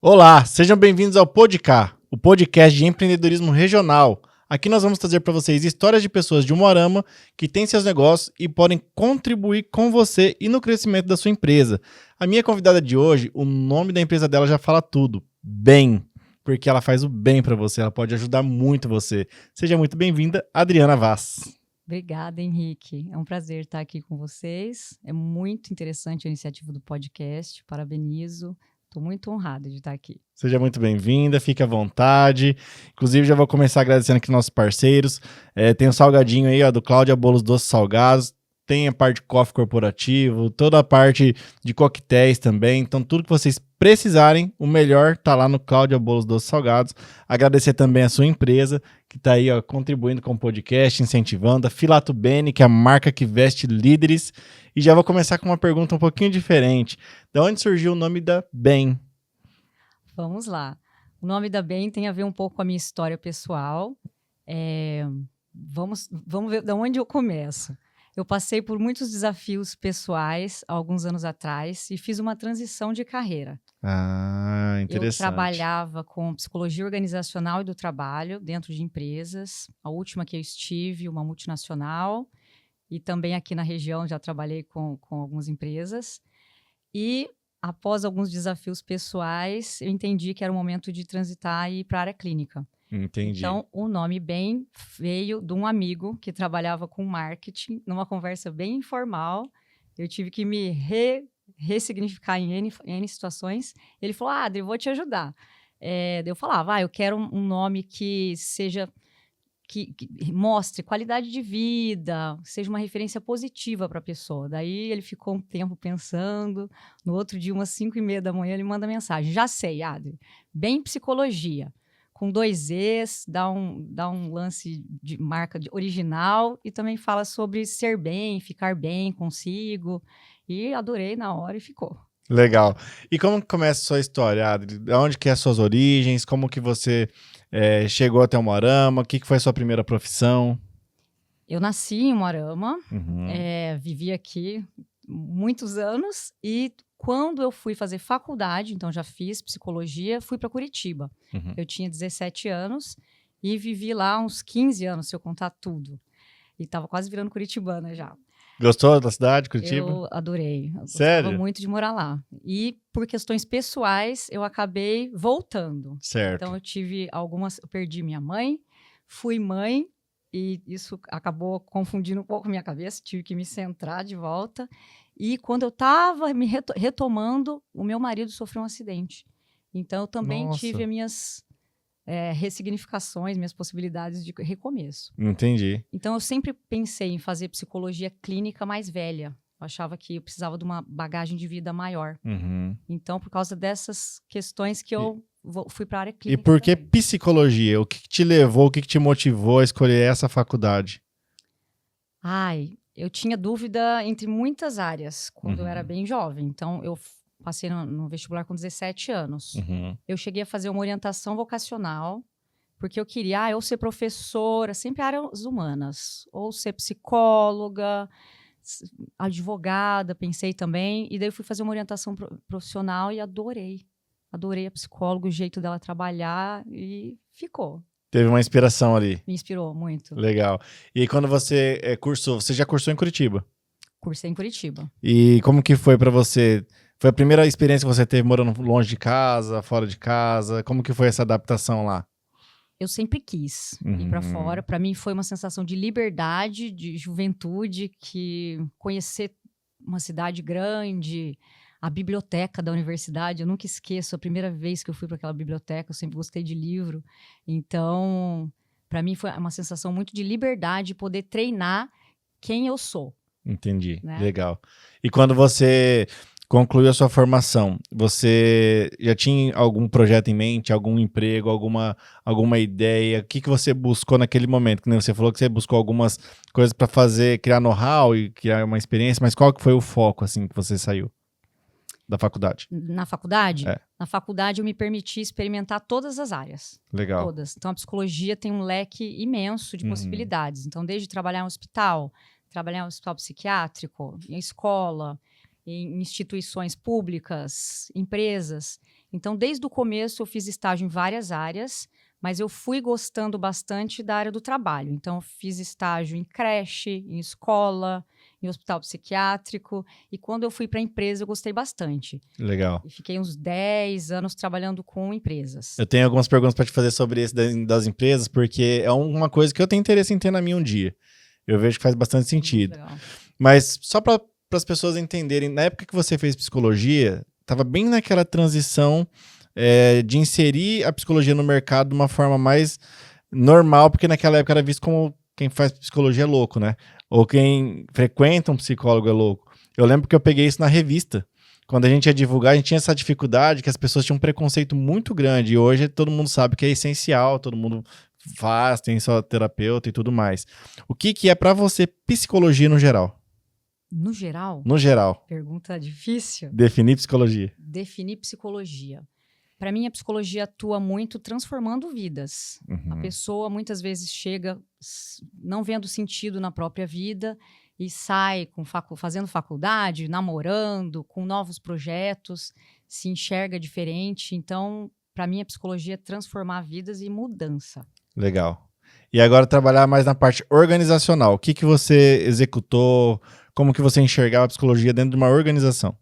Olá, sejam bem-vindos ao Podcast, o podcast de empreendedorismo regional. Aqui nós vamos trazer para vocês histórias de pessoas de Umuarama que têm seus negócios e podem contribuir com você e no crescimento da sua empresa. A minha convidada de hoje, o nome da empresa dela já fala tudo, Bem, porque ela faz o bem para você, ela pode ajudar muito você. Seja muito bem-vinda, Adriana Vaz. Obrigada, Henrique. É um prazer estar aqui com vocês. É muito interessante a iniciativa do podcast. Parabenizo. Estou muito honrada de estar aqui. Seja muito bem-vinda, fique à vontade. Inclusive, já vou começar agradecendo aqui nossos parceiros. Tem o salgadinho aí, ó, do Cláudia Bolos Doces Salgados. Tem a parte de coffee corporativo, toda a parte de coquetéis também. Então, tudo que vocês precisarem, o melhor tá lá no Cláudia Bolos Doces Salgados. Agradecer também a sua empresa, que está aí, ó, contribuindo com o podcast, incentivando. A Filato Bene, que é a marca que veste líderes. E já vou começar com uma pergunta um pouquinho diferente. De onde surgiu o nome da Bem? Vamos lá. O nome da Bem tem a ver um pouco com a minha história pessoal. Vamos ver de onde eu começo. Eu passei por muitos desafios pessoais há alguns anos atrás e fiz uma transição de carreira. Ah, interessante. Eu trabalhava com psicologia organizacional e do trabalho dentro de empresas. A última que eu estive, uma multinacional, e também aqui na região já trabalhei com algumas empresas. E após alguns desafios pessoais, eu entendi que era o momento de transitar e ir para a área clínica. Entendi. Então, o nome Bem veio de um amigo que trabalhava com marketing, numa conversa bem informal. Eu tive que me ressignificar em N situações. Ele falou, Adri, eu vou te ajudar. Eu falava, eu quero um nome que seja... Que mostre qualidade de vida, seja uma referência positiva para a pessoa. Daí ele ficou um tempo pensando. No outro dia, umas 5h30 da manhã, ele manda mensagem. Já sei, Adri. Bem psicologia. Com 2 Es, dá um lance de marca original e também fala sobre ser bem, ficar bem consigo. E adorei na hora e ficou. Legal. E como que começa a sua história, Adri? De onde que é as suas origens? Como que você chegou até Umuarama? O que foi a sua primeira profissão? Eu nasci em Umuarama, Uhum. vivi aqui muitos anos e quando eu fui fazer faculdade, então já fiz psicologia, fui para Curitiba. Uhum. Eu tinha 17 anos e vivi lá uns 15 anos, se eu contar tudo. E estava quase virando curitibana já. Gostou da cidade, Curitiba? Eu adorei. Eu Sério? gostava muito de morar lá. E por questões pessoais, eu acabei voltando. Certo. Então eu perdi minha mãe, fui mãe, e isso acabou confundindo um pouco minha cabeça, tive que me centrar de volta. E quando eu estava me retomando, o meu marido sofreu um acidente. Então eu também tive as minhas ressignificações, minhas possibilidades de recomeço. Entendi. Então eu sempre pensei em fazer psicologia clínica mais velha. Eu achava que eu precisava de uma bagagem de vida maior. Uhum. Então, por causa dessas questões que eu fui para a área clínica. E por que também. psicologia? O que te levou, o que te motivou a escolher essa faculdade? Eu tinha dúvida entre muitas áreas quando eu era bem jovem. Então, eu passei no vestibular com 17 anos. Uhum. Eu cheguei a fazer uma orientação vocacional, porque eu queria ou ser professora, sempre áreas humanas, ou ser psicóloga, advogada, pensei também. E daí eu fui fazer uma orientação profissional e adorei. Adorei a psicóloga, o jeito dela trabalhar e ficou. Teve uma inspiração ali. Me inspirou muito. Legal. E quando você cursou, você já cursou em Curitiba? Cursei em Curitiba. E como que foi pra você? Foi a primeira experiência que você teve morando longe de casa, fora de casa? Como que foi essa adaptação lá? Eu sempre quis ir para fora. Para mim foi uma sensação de liberdade, de juventude, que conhecer uma cidade grande, a biblioteca da universidade, eu nunca esqueço a primeira vez que eu fui para aquela biblioteca, eu sempre gostei de livro. Então, para mim foi uma sensação muito de liberdade, poder treinar quem eu sou. Entendi, né? Legal. E quando você concluiu a sua formação, você já tinha algum projeto em mente, algum emprego, alguma ideia? O que você buscou naquele momento? Que nem você falou que você buscou algumas coisas para fazer, criar know-how e criar uma experiência, mas qual que foi o foco assim que você saiu da faculdade? Na faculdade? É. Na faculdade eu me permiti experimentar todas as áreas. Legal. Todas. Então a psicologia tem um leque imenso de possibilidades. Então desde trabalhar em hospital, trabalhar em hospital psiquiátrico, em escola, em instituições públicas, empresas. Então, desde o começo, eu fiz estágio em várias áreas, mas eu fui gostando bastante da área do trabalho. Então, eu fiz estágio em creche, em escola, em hospital psiquiátrico. E quando eu fui para a empresa, eu gostei bastante. Legal. E fiquei uns 10 anos trabalhando com empresas. Eu tenho algumas perguntas para te fazer sobre esse das empresas, porque é uma coisa que eu tenho interesse em ter na minha um dia. Eu vejo que faz bastante sentido. Legal. Mas só para as pessoas entenderem, na época que você fez psicologia, estava bem naquela transição de inserir a psicologia no mercado de uma forma mais normal, porque naquela época era visto como quem faz psicologia é louco, né? Ou quem frequenta um psicólogo é louco. Eu lembro que eu peguei isso na revista. Quando a gente ia divulgar, a gente tinha essa dificuldade que as pessoas tinham um preconceito muito grande. E hoje todo mundo sabe que é essencial, todo mundo faz, tem só terapeuta e tudo mais. O que é para você psicologia no geral? No geral? No geral. Pergunta difícil. Definir psicologia. Definir psicologia. Para mim, a psicologia atua muito transformando vidas. Uhum. A pessoa muitas vezes chega não vendo sentido na própria vida e sai fazendo faculdade, namorando, com novos projetos, se enxerga diferente. Então, para mim, a psicologia é transformar vidas e mudança. Legal. E agora trabalhar mais na parte organizacional. O que você executou? Como que você enxergava a psicologia dentro de uma organização?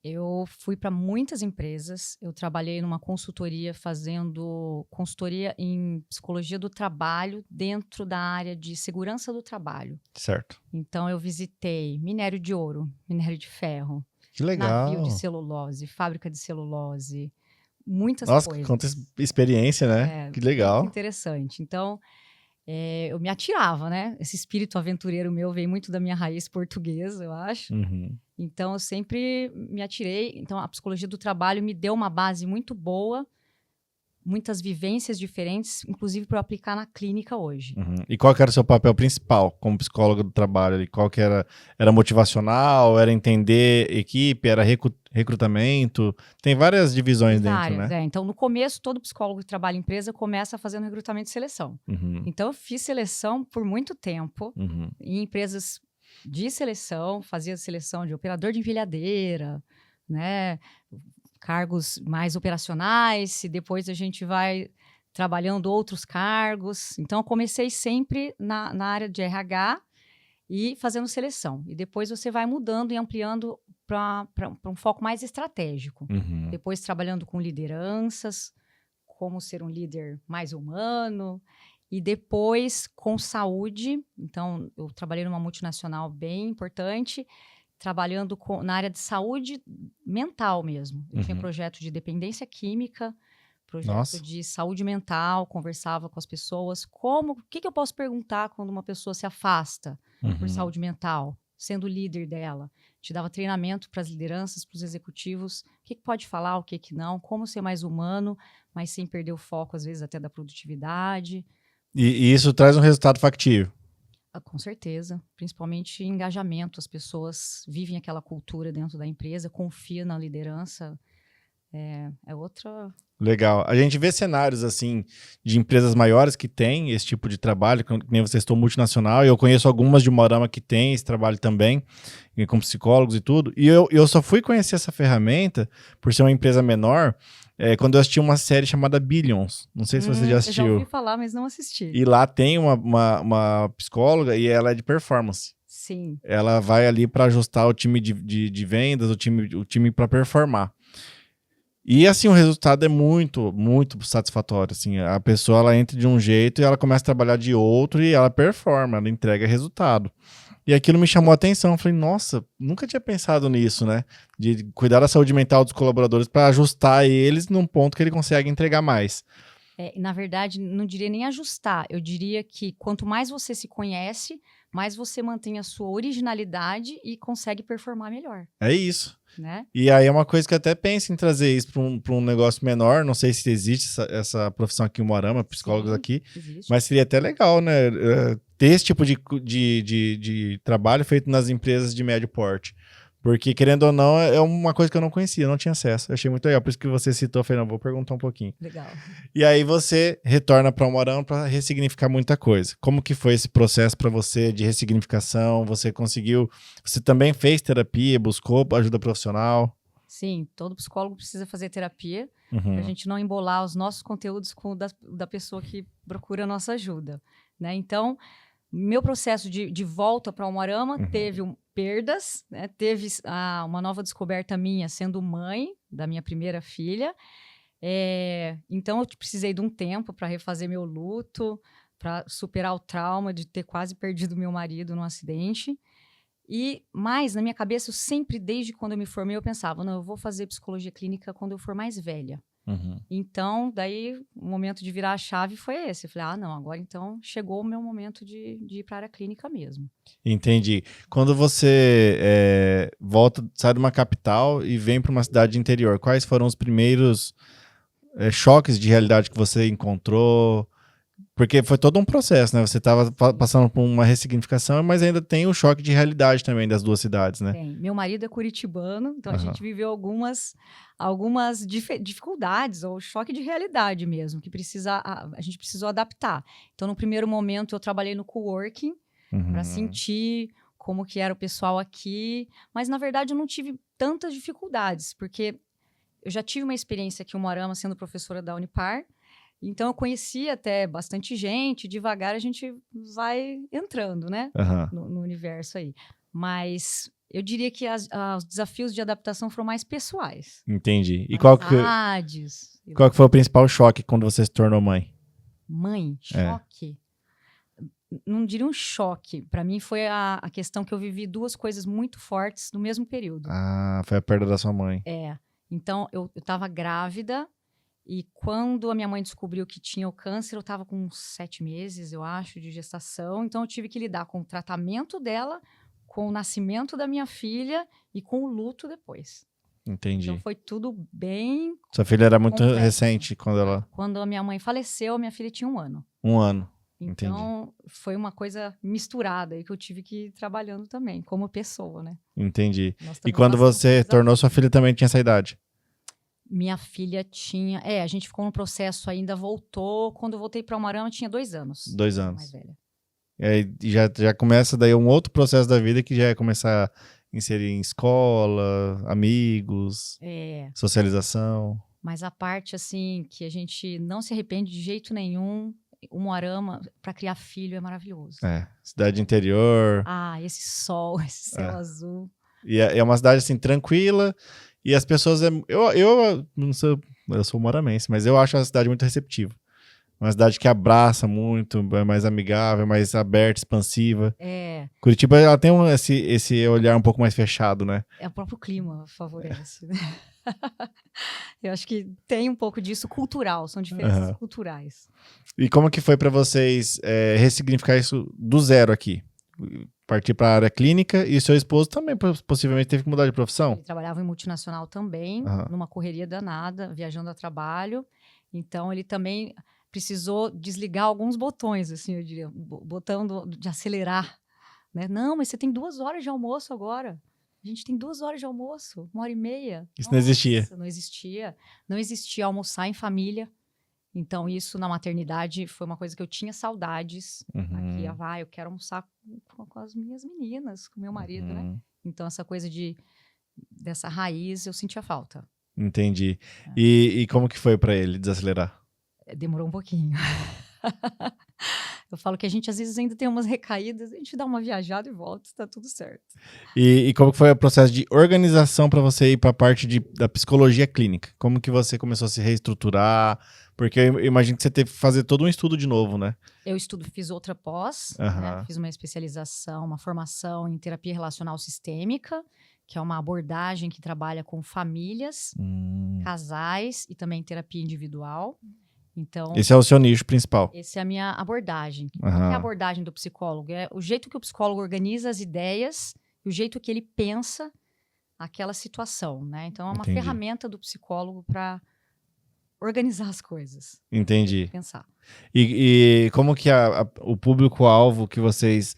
Eu fui para muitas empresas, eu trabalhei numa consultoria fazendo consultoria em psicologia do trabalho dentro da área de segurança do trabalho. Certo. Então eu visitei minério de ouro, minério de ferro, Que legal. navio de celulose, fábrica de celulose, muitas Nossa, coisas. conta experiência, né? Que legal. Muito interessante. Então, eu me atirava, né? Esse espírito aventureiro meu veio muito da minha raiz portuguesa, eu acho. Uhum. Então, eu sempre me atirei. Então, a psicologia do trabalho me deu uma base muito boa, muitas vivências diferentes, inclusive para eu aplicar na clínica hoje. Uhum. E qual que era o seu papel principal como psicóloga do trabalho? E qual que era? Era motivacional? Era entender equipe? Era recrutamento? Tem várias divisões dentro, né? Então, no começo, todo psicólogo que trabalha em empresa começa fazendo recrutamento e seleção. Uhum. Então, eu fiz seleção por muito tempo Uhum. em empresas de seleção, fazia seleção de operador de empilhadeira, né? Cargos mais operacionais, e depois a gente vai trabalhando outros cargos. Então, eu comecei sempre na área de RH e fazendo seleção. E depois você vai mudando e ampliando para um foco mais estratégico. Uhum. Depois trabalhando com lideranças, como ser um líder mais humano. E depois com saúde. Então, eu trabalhei numa multinacional bem importante, trabalhando na área de saúde mental mesmo. Eu tinha projeto de dependência química, projeto de saúde mental, conversava com as pessoas. O que eu posso perguntar quando uma pessoa se afasta por saúde mental, sendo líder dela? Te dava treinamento para as lideranças, para os executivos, o que pode falar, o que não, como ser mais humano, mas sem perder o foco, às vezes, até da produtividade. E isso traz um resultado factível? Com certeza, principalmente engajamento. As pessoas vivem aquela cultura dentro da empresa, confiam na liderança. É outra... Legal. A gente vê cenários assim de empresas maiores que têm esse tipo de trabalho, que nem você estou multinacional, e eu conheço algumas de Moarama que têm esse trabalho também, com psicólogos e tudo. E eu só fui conhecer essa ferramenta por ser uma empresa menor quando eu assisti uma série chamada Billions. Não sei se você já assistiu. Eu já ouvi falar, mas não assisti. E lá tem uma psicóloga e ela é de performance. Sim. Ela vai ali para ajustar o time de vendas, o time para performar. E assim, o resultado é muito, muito satisfatório. Assim, a pessoa ela entra de um jeito e ela começa a trabalhar de outro e ela performa, ela entrega resultado. E aquilo me chamou a atenção. Eu falei, nossa, nunca tinha pensado nisso, né? De cuidar da saúde mental dos colaboradores para ajustar eles num ponto que ele consegue entregar mais. Na verdade, não diria nem ajustar. Eu diria que quanto mais você se conhece, mais você mantém a sua originalidade e consegue performar melhor. É isso. Né? E aí é uma coisa que eu até penso em trazer isso para um negócio menor. Não sei se existe essa profissão aqui em Moarama, psicólogos aqui, existe. Mas seria até legal, né? Ter esse tipo de trabalho feito nas empresas de médio porte. Porque, querendo ou não, é uma coisa que eu não conhecia, não tinha acesso. Eu achei muito legal, por isso que você citou, eu falei, não, vou perguntar um pouquinho. Legal. E aí você retorna para o Moarama para ressignificar muita coisa. Como que foi esse processo para você de ressignificação? Você também fez terapia, buscou ajuda profissional? Sim, todo psicólogo precisa fazer terapia para a Uhum. gente não embolar os nossos conteúdos com o da pessoa que procura a nossa ajuda, né? Então, meu processo de volta para o Umuarama Uhum. teve perdas, né? Teve uma nova descoberta minha sendo mãe da minha primeira filha. Então, eu precisei de um tempo para refazer meu luto, para superar o trauma de ter quase perdido meu marido num acidente. Mas, na minha cabeça, eu sempre, desde quando eu me formei, eu pensava, não, eu vou fazer psicologia clínica quando eu for mais velha. Uhum. Então, daí, o momento de virar a chave foi esse. Eu falei, não, agora então chegou o meu momento de ir para a área clínica mesmo. Entendi. Quando você volta, sai de uma capital e vem para uma cidade interior, quais foram os primeiros choques de realidade que você encontrou? Porque foi todo um processo, né? Você estava passando por uma ressignificação, mas ainda tem o choque de realidade também das duas cidades, né? Tem. Meu marido é curitibano, então a Aham. gente viveu algumas dificuldades ou choque de realidade mesmo, que a gente precisou adaptar. Então, no primeiro momento, eu trabalhei no coworking para Uhum. sentir como que era o pessoal aqui, mas na verdade eu não tive tantas dificuldades, porque eu já tive uma experiência aqui em Umuarama sendo professora da Unipar, então eu conhecia até bastante gente, devagar a gente vai entrando, né, Aham. no universo aí. Mas eu diria que os desafios de adaptação foram mais pessoais. Entendi. E Amizades. qual que foi o principal choque quando você se tornou mãe? Mãe, É. choque. Não diria um choque. Para mim foi a questão que eu vivi duas coisas muito fortes no mesmo período. Ah, foi a perda da sua mãe. Então, eu estava grávida e quando a minha mãe descobriu que tinha o câncer, eu estava com 7 meses, eu acho, de gestação. Então, eu tive que lidar com o tratamento dela, com o nascimento da minha filha e com o luto depois. Entendi. Então, foi tudo bem Sua filha era muito complexo. recente quando ela... Quando a minha mãe faleceu, minha filha tinha 1 ano. 1 ano. Então, foi uma coisa misturada aí que eu tive que ir trabalhando também, como pessoa, né? Entendi. Nós E também quando passamos você por desafios. tornou, sua filha também tinha essa idade? Minha filha tinha... a gente ficou no processo ainda, voltou. Quando eu voltei para Umuarama, tinha 2 anos. 2 Mais anos. velha. E aí já começa daí um outro processo da vida que já é começar a inserir em escola, amigos, socialização. Mas a parte, assim, que a gente não se arrepende de jeito nenhum, o Umuarama, para criar filho, é maravilhoso. Cidade interior. Esse sol, esse céu azul. E é uma cidade, assim, tranquila. E as pessoas... Eu não sou... Eu sou moramense, mas eu acho a cidade muito receptiva. Uma cidade que abraça muito, é mais amigável, mais aberta, expansiva. Curitiba, ela tem esse olhar um pouco mais fechado, né? O próprio clima favorece, né? Eu acho que tem um pouco disso cultural, são diferenças culturais. E como que foi para vocês ressignificar isso do zero aqui? Partir para a área clínica e seu esposo também possivelmente teve que mudar de profissão? Ele trabalhava em multinacional também, numa correria danada, viajando a trabalho. Então, ele também precisou desligar alguns botões, assim, eu diria. Botão de acelerar, né? Não, mas você tem 2 horas de almoço agora. A gente tem 2 horas de almoço, 1h30. Isso não existia. Não existia. Não existia almoçar em família. Então, isso na maternidade foi uma coisa que eu tinha saudades. Aqui, eu quero almoçar com as minhas meninas, com meu marido, né? Então, essa coisa dessa raiz, eu sentia falta. Entendi. E como que foi para ele desacelerar? Demorou um pouquinho. Eu falo que a gente às vezes ainda tem umas recaídas, a gente dá uma viajada e volta, tá tudo certo. E como que foi o processo de organização para você ir para a parte da psicologia clínica? Como que você começou a se reestruturar? Porque eu imagino que você teve que fazer todo um estudo de novo, né? Eu fiz outra pós, né? Fiz uma especialização, uma formação em terapia relacional sistêmica, que é uma abordagem que trabalha com famílias, casais e também terapia individual. Então, esse é o seu nicho principal. Essa é a minha abordagem. Qual é a abordagem do psicólogo? É o jeito que o psicólogo organiza as ideias e o jeito que ele pensa aquela situação, né? Então, é uma ferramenta do psicólogo para organizar as coisas. Entendi. Pensar. E como que o público-alvo que vocês...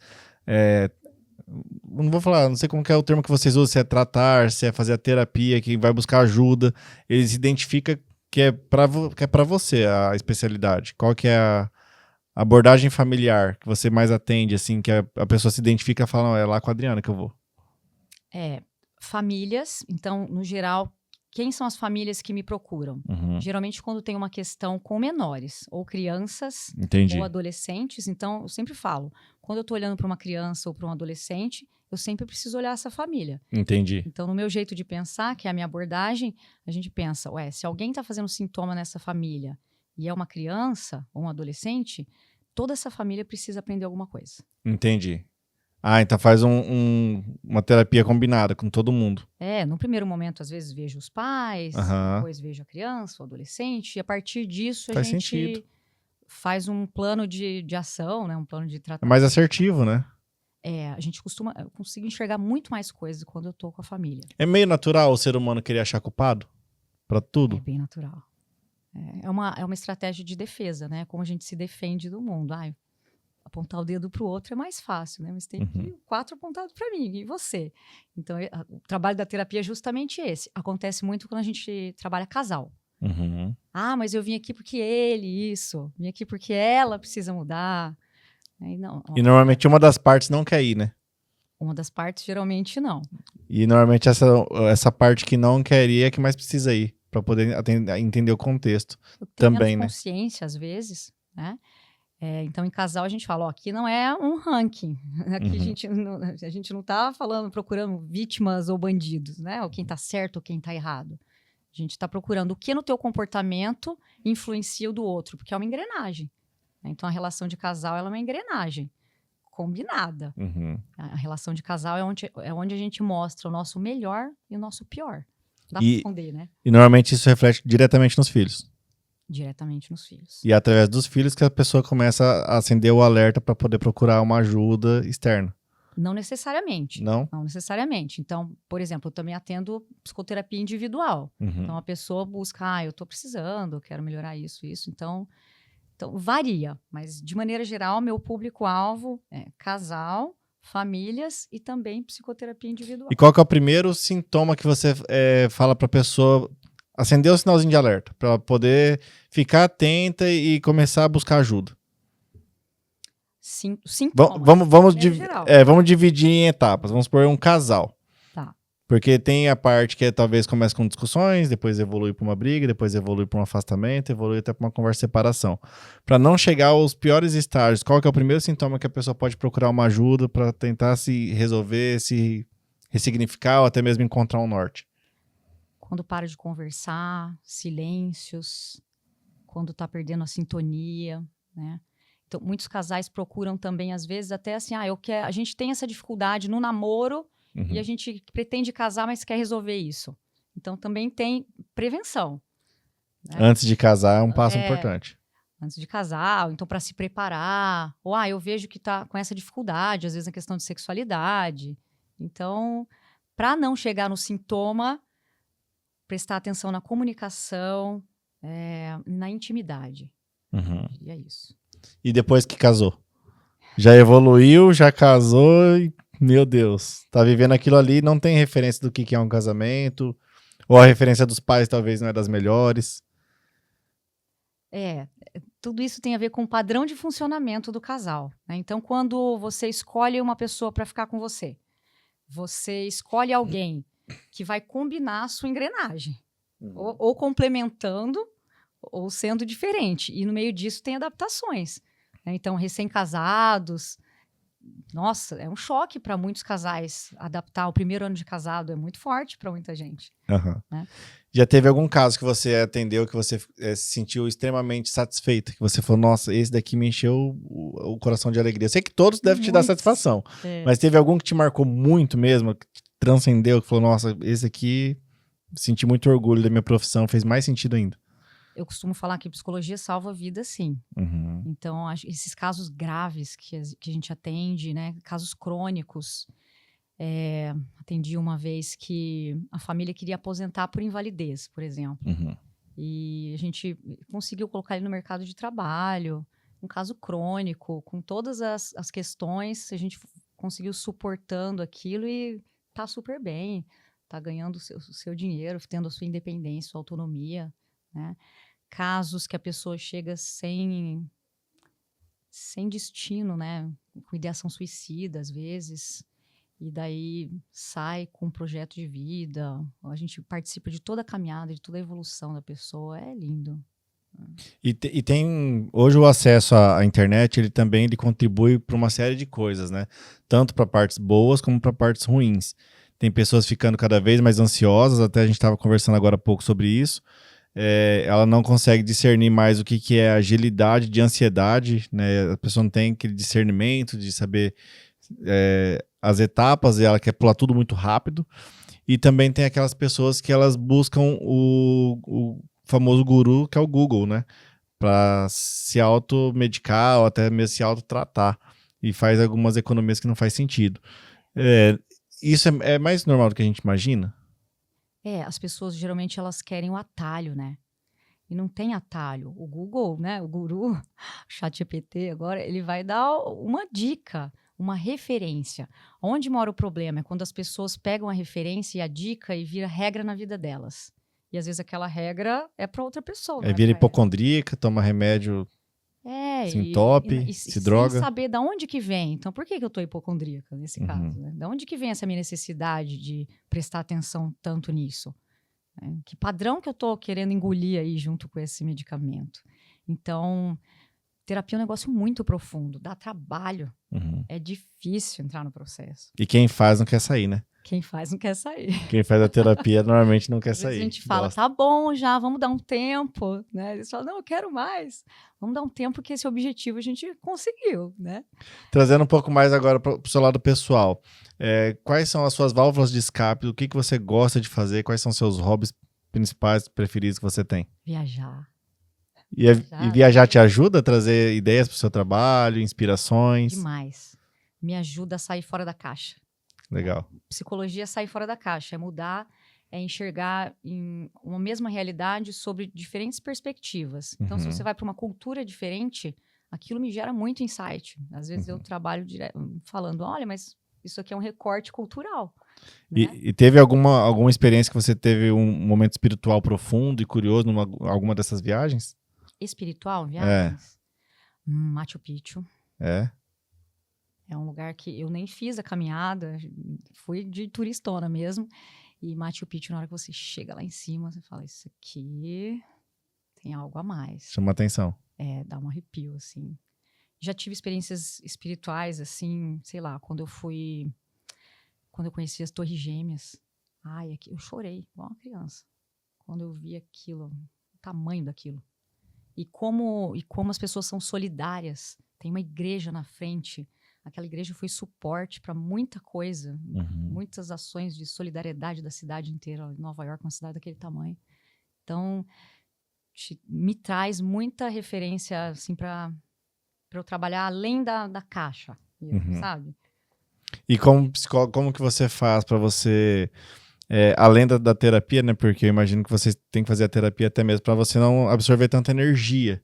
não vou falar, não sei como que é o termo que vocês usam, se é tratar, se é fazer a terapia, que vai buscar ajuda, eles identificam que é para você a especialidade. Qual que é a abordagem familiar que você mais atende, assim, que a pessoa se identifica e fala, não, é lá com a Adriana que eu vou. Famílias, então, no geral, quem são as famílias que me procuram? Uhum. Geralmente quando tem uma questão com menores, ou crianças, Entendi. ou adolescentes. Então, eu sempre falo, quando eu estou olhando para uma criança ou para um adolescente, eu sempre preciso olhar essa família. Entendi. Então, no meu jeito de pensar, que é a minha abordagem, a gente pensa, se alguém está fazendo sintoma nessa família e é uma criança ou um adolescente, toda essa família precisa aprender alguma coisa. Entendi. Então faz uma terapia combinada com todo mundo. No primeiro momento, às vezes, vejo os pais, depois vejo a criança, o adolescente, e a partir disso Faz a gente sentido. faz um plano de ação, né? Um plano de É tratamento. mais assertivo, né? Eu consigo enxergar muito mais coisas quando eu tô com a família. É meio natural o ser humano querer achar culpado pra tudo. É bem natural. É uma estratégia de defesa, né? Como a gente se defende do mundo. Apontar o dedo pro outro é mais fácil, né? Mas tem que 4 apontados para mim, e você? Então, o trabalho da terapia é justamente esse. Acontece muito quando a gente trabalha casal. Uhum. Mas eu vim aqui porque vim aqui porque ela precisa mudar. E normalmente uma das partes não quer ir, né? Uma das partes, geralmente, não. E normalmente essa parte que não quer ir é que mais precisa ir, pra poder entender o contexto. Eu tenho Também, menos né? consciência, às vezes, né? Então, em casal, a gente fala, aqui não é um ranking. Aqui a gente não tá procurando vítimas ou bandidos, né? Ou quem tá certo ou quem tá errado. A gente tá procurando o que no teu comportamento influencia o do outro, porque é uma engrenagem. Então, a relação de casal ela é uma engrenagem combinada. Uhum. A relação de casal é onde a gente mostra o nosso melhor e o nosso pior. Dá pra esconder, né? E normalmente isso reflete diretamente nos filhos. Diretamente nos filhos. E é através dos filhos que a pessoa começa a acender o alerta para poder procurar uma ajuda externa. Não necessariamente. Não? Não necessariamente. Então, por exemplo, eu também atendo psicoterapia individual. Uhum. Então, a pessoa busca, eu estou precisando, eu quero melhorar isso. Então, varia. Mas, de maneira geral, meu público-alvo é casal, famílias e também psicoterapia individual. E qual que é o primeiro sintoma que você fala para a pessoa acender o sinalzinho de alerta, para ela poder ficar atenta e começar a buscar ajuda? Sintomas. Vamos dividir em etapas. Vamos supor um casal. Tá. Porque tem a parte que talvez comece com discussões, depois evolui para uma briga, depois evolui para um afastamento, evolui até para uma conversa de separação. Para não chegar aos piores estágios, qual que é o primeiro sintoma que a pessoa pode procurar uma ajuda para tentar se resolver, se ressignificar ou até mesmo encontrar um norte? Quando para de conversar, silêncios, quando tá perdendo a sintonia, né? Então, muitos casais procuram também, às vezes, até assim, a gente tem essa dificuldade no namoro e a gente pretende casar, mas quer resolver isso. Então, também tem prevenção. Né? Antes de casar é um passo importante. Antes de casar, ou então para se preparar. Ou, eu vejo que tá com essa dificuldade, às vezes na questão de sexualidade. Então, para não chegar no sintoma, prestar atenção na comunicação, na intimidade. E é isso. E depois que casou? Já evoluiu, já casou e, meu Deus, tá vivendo aquilo ali, não tem referência do que é um casamento, ou a referência dos pais talvez não é das melhores. Tudo isso tem a ver com o padrão de funcionamento do casal. Né? Então, quando você escolhe uma pessoa para ficar com você, você escolhe alguém que vai combinar a sua engrenagem, ou complementando, ou sendo diferente. E no meio disso tem adaptações. Né? Então, recém-casados, nossa, é um choque para muitos casais adaptar. O primeiro ano de casado é muito forte para muita gente. Né? Já teve algum caso que você atendeu que você se sentiu extremamente satisfeita? Que você falou, nossa, esse daqui me encheu o coração de alegria. Eu sei que todos devem te dar satisfação, mas teve algum que te marcou muito mesmo, que transcendeu, que falou, nossa, esse aqui, senti muito orgulho da minha profissão, fez mais sentido ainda? Eu costumo falar que psicologia salva a vida, sim. Então, esses casos graves que a gente atende, né, casos crônicos, atendi uma vez que a família queria aposentar por invalidez, por exemplo. E a gente conseguiu colocar ele no mercado de trabalho, um caso crônico, com todas as questões, a gente conseguiu suportando aquilo e tá super bem, tá ganhando o seu dinheiro, tendo a sua independência, sua autonomia, né? Casos que a pessoa chega sem destino, né? Com ideação suicida, às vezes. E daí sai com um projeto de vida, a gente participa de toda a caminhada, de toda a evolução da pessoa, é lindo. E tem hoje o acesso à internet, ele contribui para uma série de coisas, né? Tanto para partes boas como para partes ruins. Tem pessoas ficando cada vez mais ansiosas, até a gente estava conversando agora há pouco sobre isso. Ela não consegue discernir mais o que é agilidade de ansiedade, né? A pessoa não tem aquele discernimento de saber as etapas, e ela quer pular tudo muito rápido. E também tem aquelas pessoas que elas buscam o famoso guru, que é o Google, né? Para se automedicar ou até mesmo se autotratar. E faz algumas economias que não faz sentido. Isso é mais normal do que a gente imagina? As pessoas geralmente elas querem o atalho, né? E não tem atalho. O Google, né, o guru, o ChatGPT agora, ele vai dar uma dica, uma referência. Onde mora o problema? É quando as pessoas pegam a referência e a dica e vira regra na vida delas. E às vezes aquela regra é para outra pessoa, não Aí é vira para ela. hipocondríaca, toma remédio, se entope, se Sem droga. saber de onde que vem. Então, por que eu tô hipocondríaca nesse Uhum. caso? Né? De onde que vem essa minha necessidade de prestar atenção tanto nisso? Que padrão que eu tô querendo engolir aí junto com esse medicamento? Então, terapia é um negócio muito profundo, dá trabalho, é difícil entrar no processo. E quem faz não quer sair, né? Quem faz não quer sair. Quem faz a terapia normalmente não quer Às vezes sair. a gente fala, tá bom já, vamos dar um tempo, né? Eles falam, não, eu quero mais. Vamos dar um tempo que esse objetivo a gente conseguiu, né? Trazendo um pouco mais agora para o seu lado pessoal. Quais são as suas válvulas de escape? O que você gosta de fazer? Quais são os seus hobbies principais, preferidos que você tem? Viajar. E viajar te ajuda a trazer ideias para o seu trabalho, inspirações? Demais. Me ajuda a sair fora da caixa. Legal. Psicologia é sair fora da caixa, é mudar, é enxergar em uma mesma realidade sobre diferentes perspectivas. Então, se você vai para uma cultura diferente, aquilo me gera muito insight. Às vezes eu trabalho falando, olha, mas isso aqui é um recorte cultural. Né? E teve alguma experiência que você teve um momento espiritual profundo e curioso em alguma dessas viagens? Espiritual, viagens? Machu Picchu. É um lugar que eu nem fiz a caminhada, fui de turistona mesmo. E Machu Picchu, na hora que você chega lá em cima, você fala, isso aqui tem algo a mais. Chama atenção. Dá um arrepio, assim. Já tive experiências espirituais, assim, sei lá, quando eu conheci as Torres Gêmeas. Eu chorei, igual uma criança. Quando eu vi aquilo, o tamanho daquilo. E como as pessoas são solidárias. Tem uma igreja na frente. Aquela igreja foi suporte para muita coisa, muitas ações de solidariedade da cidade inteira. Nova York, uma cidade daquele tamanho. Então, me traz muita referência assim, para eu trabalhar além da caixa, sabe? E como psicólogo, como que você faz para você, além da terapia, né? Porque eu imagino que vocês têm que fazer a terapia até mesmo para você não absorver tanta energia,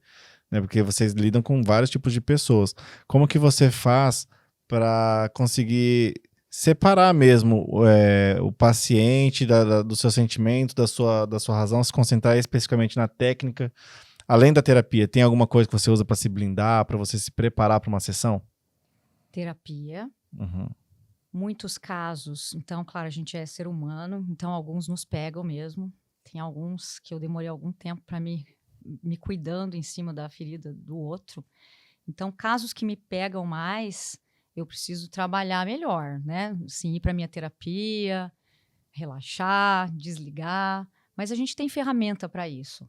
né? Porque vocês lidam com vários tipos de pessoas. Como que você faz para conseguir separar mesmo o paciente do seu sentimento, da sua razão, se concentrar especificamente na técnica? Além da terapia, tem alguma coisa que você usa para se blindar, para você se preparar para uma sessão? Terapia. Muitos casos, então, claro, a gente é ser humano, então alguns nos pegam mesmo. Tem alguns que eu demorei algum tempo para me cuidando em cima da ferida do outro. Então, casos que me pegam mais, eu preciso trabalhar melhor, né? Sim, ir para minha terapia, relaxar, desligar. Mas a gente tem ferramenta para isso.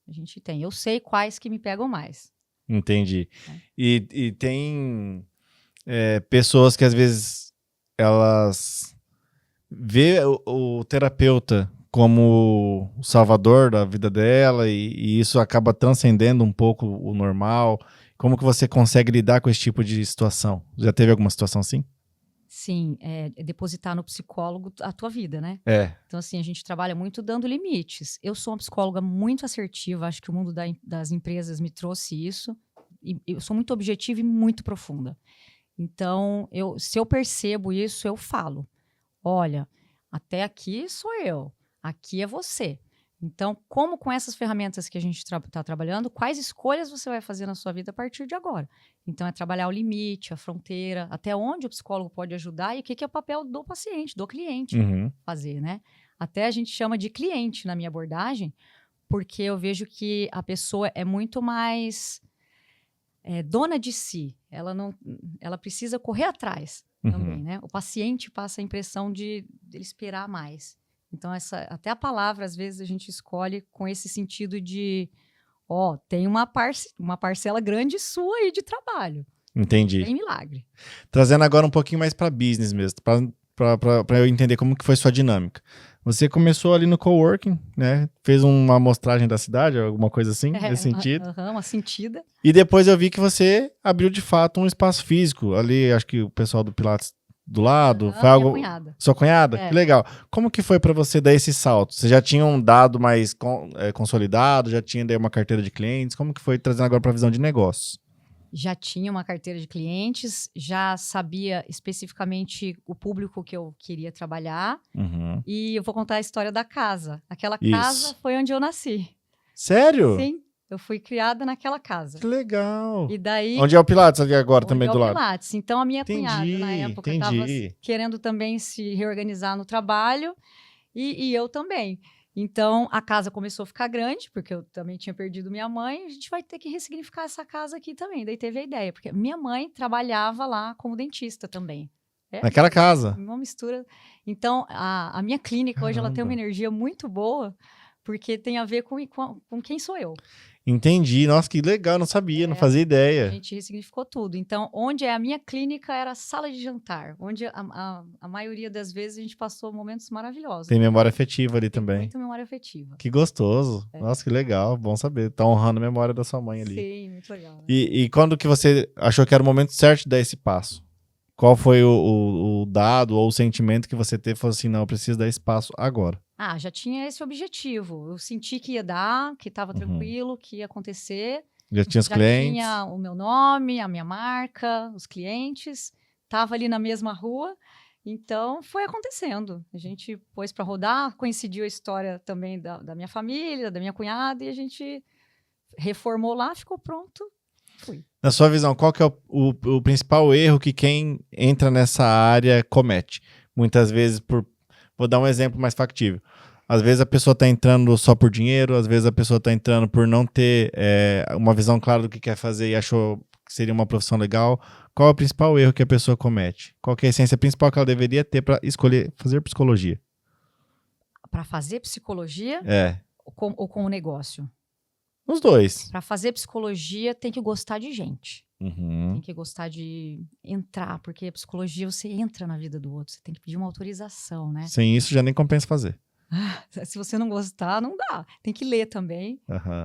A gente tem. Eu sei quais que me pegam mais. Entendi. E tem pessoas que às vezes elas vê o terapeuta como o salvador da vida dela e isso acaba transcendendo um pouco o normal. Como que você consegue lidar com esse tipo de situação? Já teve alguma situação assim? Sim, depositar no psicólogo a tua vida, né? Então, assim, a gente trabalha muito dando limites. Eu sou uma psicóloga muito assertiva, acho que o mundo das empresas me trouxe isso. E eu sou muito objetiva e muito profunda. Então, se eu percebo isso, eu falo. Olha, até aqui sou eu, aqui é você. Então, como com essas ferramentas que a gente está trabalhando, quais escolhas você vai fazer na sua vida a partir de agora? Então, é trabalhar o limite, a fronteira, até onde o psicólogo pode ajudar e o que é o papel do paciente, do cliente fazer, né? Até a gente chama de cliente na minha abordagem, porque eu vejo que a pessoa é muito mais dona de si. Ela precisa correr atrás também, né? O paciente passa a impressão de ele esperar mais. Então, até a palavra, às vezes, a gente escolhe com esse sentido de, tem uma parcela grande sua aí de trabalho. Entendi. Tem milagre. Trazendo agora um pouquinho mais para business mesmo, para eu entender como que foi sua dinâmica. Você começou ali no coworking, né? Fez uma amostragem da cidade, alguma coisa assim, nesse sentido. Uma sentida. E depois eu vi que você abriu, de fato, um espaço físico. Ali, acho que o pessoal do Pilates do lado. Foi algo... Minha cunhada. Sua cunhada? É. Que legal. Como que foi para você dar esse salto? Você já tinha um dado mais consolidado? Já tinha daí uma carteira de clientes? Como que foi trazendo agora para a visão de negócios? Já tinha uma carteira de clientes, já sabia especificamente o público que eu queria trabalhar. E eu vou contar a história da casa. Aquela casa foi onde eu nasci. Sério? Sim, eu fui criada naquela casa. Que legal. E daí... Onde é o Pilates ali agora, também do lado? Pilates. Então, a minha cunhada, na época, estava querendo também se reorganizar no trabalho e eu também. Então, a casa começou a ficar grande, porque eu também tinha perdido minha mãe. A gente vai ter que ressignificar essa casa aqui também. Daí teve a ideia, porque minha mãe trabalhava lá como dentista também. Naquela casa? Uma mistura. Então, a minha clínica hoje ela tem uma energia muito boa, porque tem a ver com quem sou eu. Entendi. Nossa, que legal. Não sabia, não fazia ideia. A gente ressignificou tudo. Então, onde é a minha clínica era a sala de jantar, onde a maioria das vezes a gente passou momentos maravilhosos. Tem memória afetiva ali também. Muita memória afetiva. Que gostoso. Nossa, que legal. Bom saber. Tá honrando a memória da sua mãe ali. Sim, muito legal. Né? E quando que você achou que era o momento certo de dar esse passo? Qual foi o dado ou o sentimento que você teve? Falou assim, não, eu preciso dar esse passo agora. Já tinha esse objetivo. Eu senti que ia dar, que estava tranquilo, que ia acontecer. Já tinha os clientes? Já tinha o meu nome, a minha marca, os clientes. Estava ali na mesma rua. Então, foi acontecendo. A gente pôs para rodar, coincidiu a história também da minha família, da minha cunhada, e a gente reformou lá, ficou pronto, fui. Na sua visão, qual que é o principal erro que quem entra nessa área comete? Muitas vezes Vou dar um exemplo mais factível. Às vezes a pessoa está entrando só por dinheiro, às vezes a pessoa está entrando por não ter uma visão clara do que quer fazer e achou que seria uma profissão legal. Qual é o principal erro que a pessoa comete? Qual que é a essência principal que ela deveria ter para escolher fazer psicologia? Para fazer psicologia? Ou com o negócio? Os dois. Para fazer psicologia tem que gostar de gente. Uhum. Tem que gostar de entrar, porque a psicologia você entra na vida do outro, você tem que pedir uma autorização, né? Sem isso já nem compensa fazer. Se você não gostar, não dá. Tem que ler também,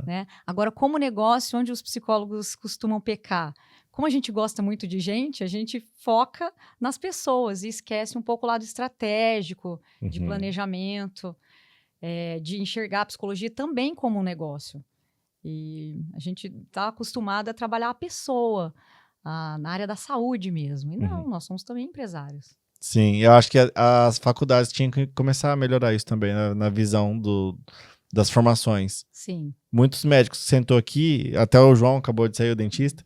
né? Agora, como negócio, onde os psicólogos costumam pecar? Como a gente gosta muito de gente, a gente foca nas pessoas e esquece um pouco o lado estratégico, de planejamento, de enxergar a psicologia também como um negócio. E a gente está acostumado a trabalhar a pessoa, na área da saúde mesmo. E não, nós somos também empresários. Sim, eu acho que as faculdades tinham que começar a melhorar isso também, na visão das formações. Sim. Muitos médicos sentou aqui, até o João acabou de sair, o dentista,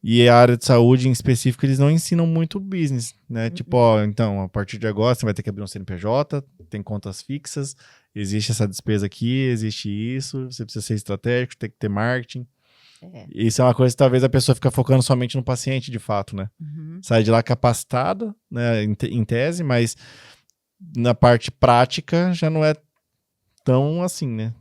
e a área de saúde em específico, eles não ensinam muito business, né? Tipo, então, a partir de agora você vai ter que abrir um CNPJ, tem contas fixas, existe essa despesa aqui, existe isso, você precisa ser estratégico, tem que ter marketing. Isso é uma coisa que talvez a pessoa fica focando somente no paciente, de fato, né? Sai de lá capacitado, né, em tese, mas na parte prática já não é tão assim, né?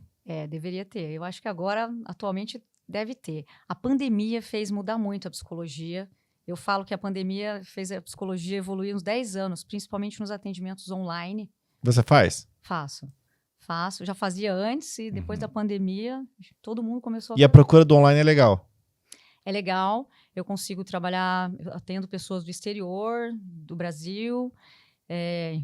Deveria ter. Eu acho que agora, atualmente, deve ter. A pandemia fez mudar muito a psicologia. Eu falo que a pandemia fez a psicologia evoluir uns 10 anos, principalmente nos atendimentos online. Você faz? Faço. Já fazia antes e depois da pandemia, todo mundo começou a procura do online é legal? É legal. Eu consigo trabalhar, eu atendo pessoas do exterior, do Brasil,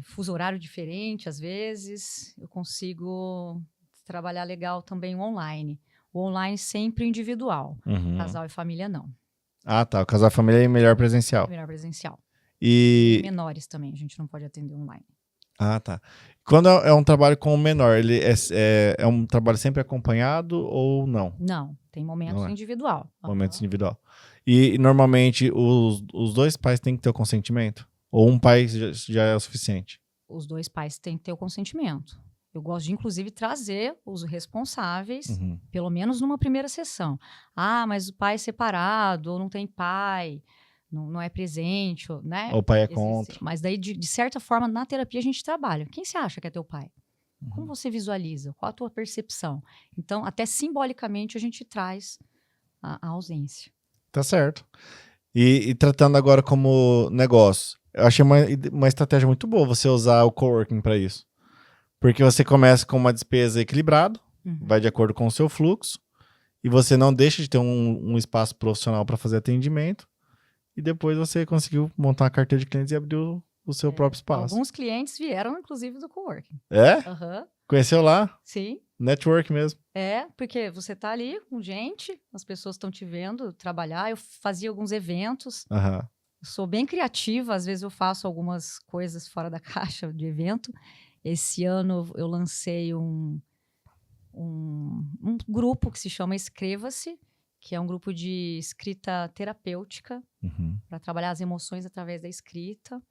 fuso horário diferente às vezes. Eu consigo trabalhar legal também o online. O online sempre individual. Casal e família não. Ah, tá. O casal e família é melhor presencial. Melhor presencial. E menores também, a gente não pode atender online. Ah, tá. Quando é um trabalho com o menor, ele é um trabalho sempre acompanhado ou não? Não, tem momentos Não é. individual. Momentos Aham. individual. E normalmente os dois pais têm que ter o consentimento? Ou um pai já é o suficiente? Os 2 pais têm que ter o consentimento. Eu gosto de, inclusive, trazer os responsáveis, Uhum. pelo menos numa primeira sessão. Ah, mas o pai é separado, ou não tem pai, não é presente, ou, né? Ou o pai é Existe. contra? Mas daí, de certa forma, na terapia a gente trabalha. Quem você acha que é teu pai? Como Uhum. você visualiza? Qual a tua percepção? Então, até simbolicamente, a gente traz a ausência. Tá certo. E tratando agora como negócio, eu achei uma estratégia muito boa você usar o coworking para isso. Porque você começa com uma despesa equilibrada, vai de Uhum. acordo com o seu fluxo, e você não deixa de ter um espaço profissional para fazer atendimento, e depois você conseguiu montar uma carteira de clientes e abrir o seu próprio espaço. Alguns clientes vieram, inclusive, do coworking. É? Aham. Conheceu lá? Sim. Network mesmo. Porque você tá ali com gente, as pessoas estão te vendo trabalhar. Eu fazia alguns eventos, Aham. eu sou bem criativa, às vezes eu faço algumas coisas fora da caixa de evento. Esse ano eu lancei um grupo que se chama Escreva-se, que é um grupo de escrita terapêutica Uhum. para trabalhar as emoções através da escrita.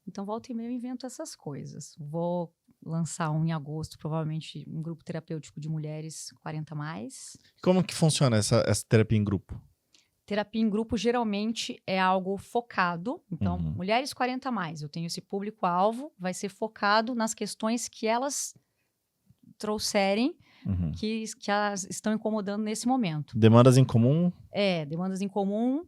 Então, volta e meia eu invento essas coisas. Vou lançar em agosto, provavelmente, um grupo terapêutico de mulheres 40 mais. Como que funciona essa terapia em grupo? Terapia em grupo geralmente é algo focado. Então, Uhum. mulheres 40 mais, eu tenho esse público-alvo, vai ser focado nas questões que elas trouxerem, Uhum. que as estão incomodando nesse momento. Demandas em comum? Demandas em comum,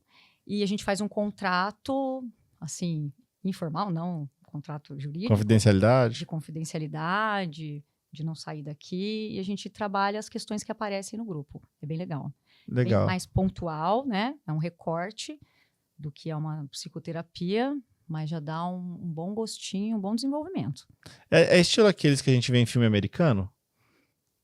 e a gente faz um contrato, assim, informal, não um contrato jurídico, Confidencialidade? de confidencialidade, de não sair daqui, e a gente trabalha as questões que aparecem no grupo. É bem legal. Bem Legal. mais pontual, né? É um recorte do que é uma psicoterapia, mas já dá um bom gostinho, um bom desenvolvimento. É estilo aqueles que a gente vê em filme americano?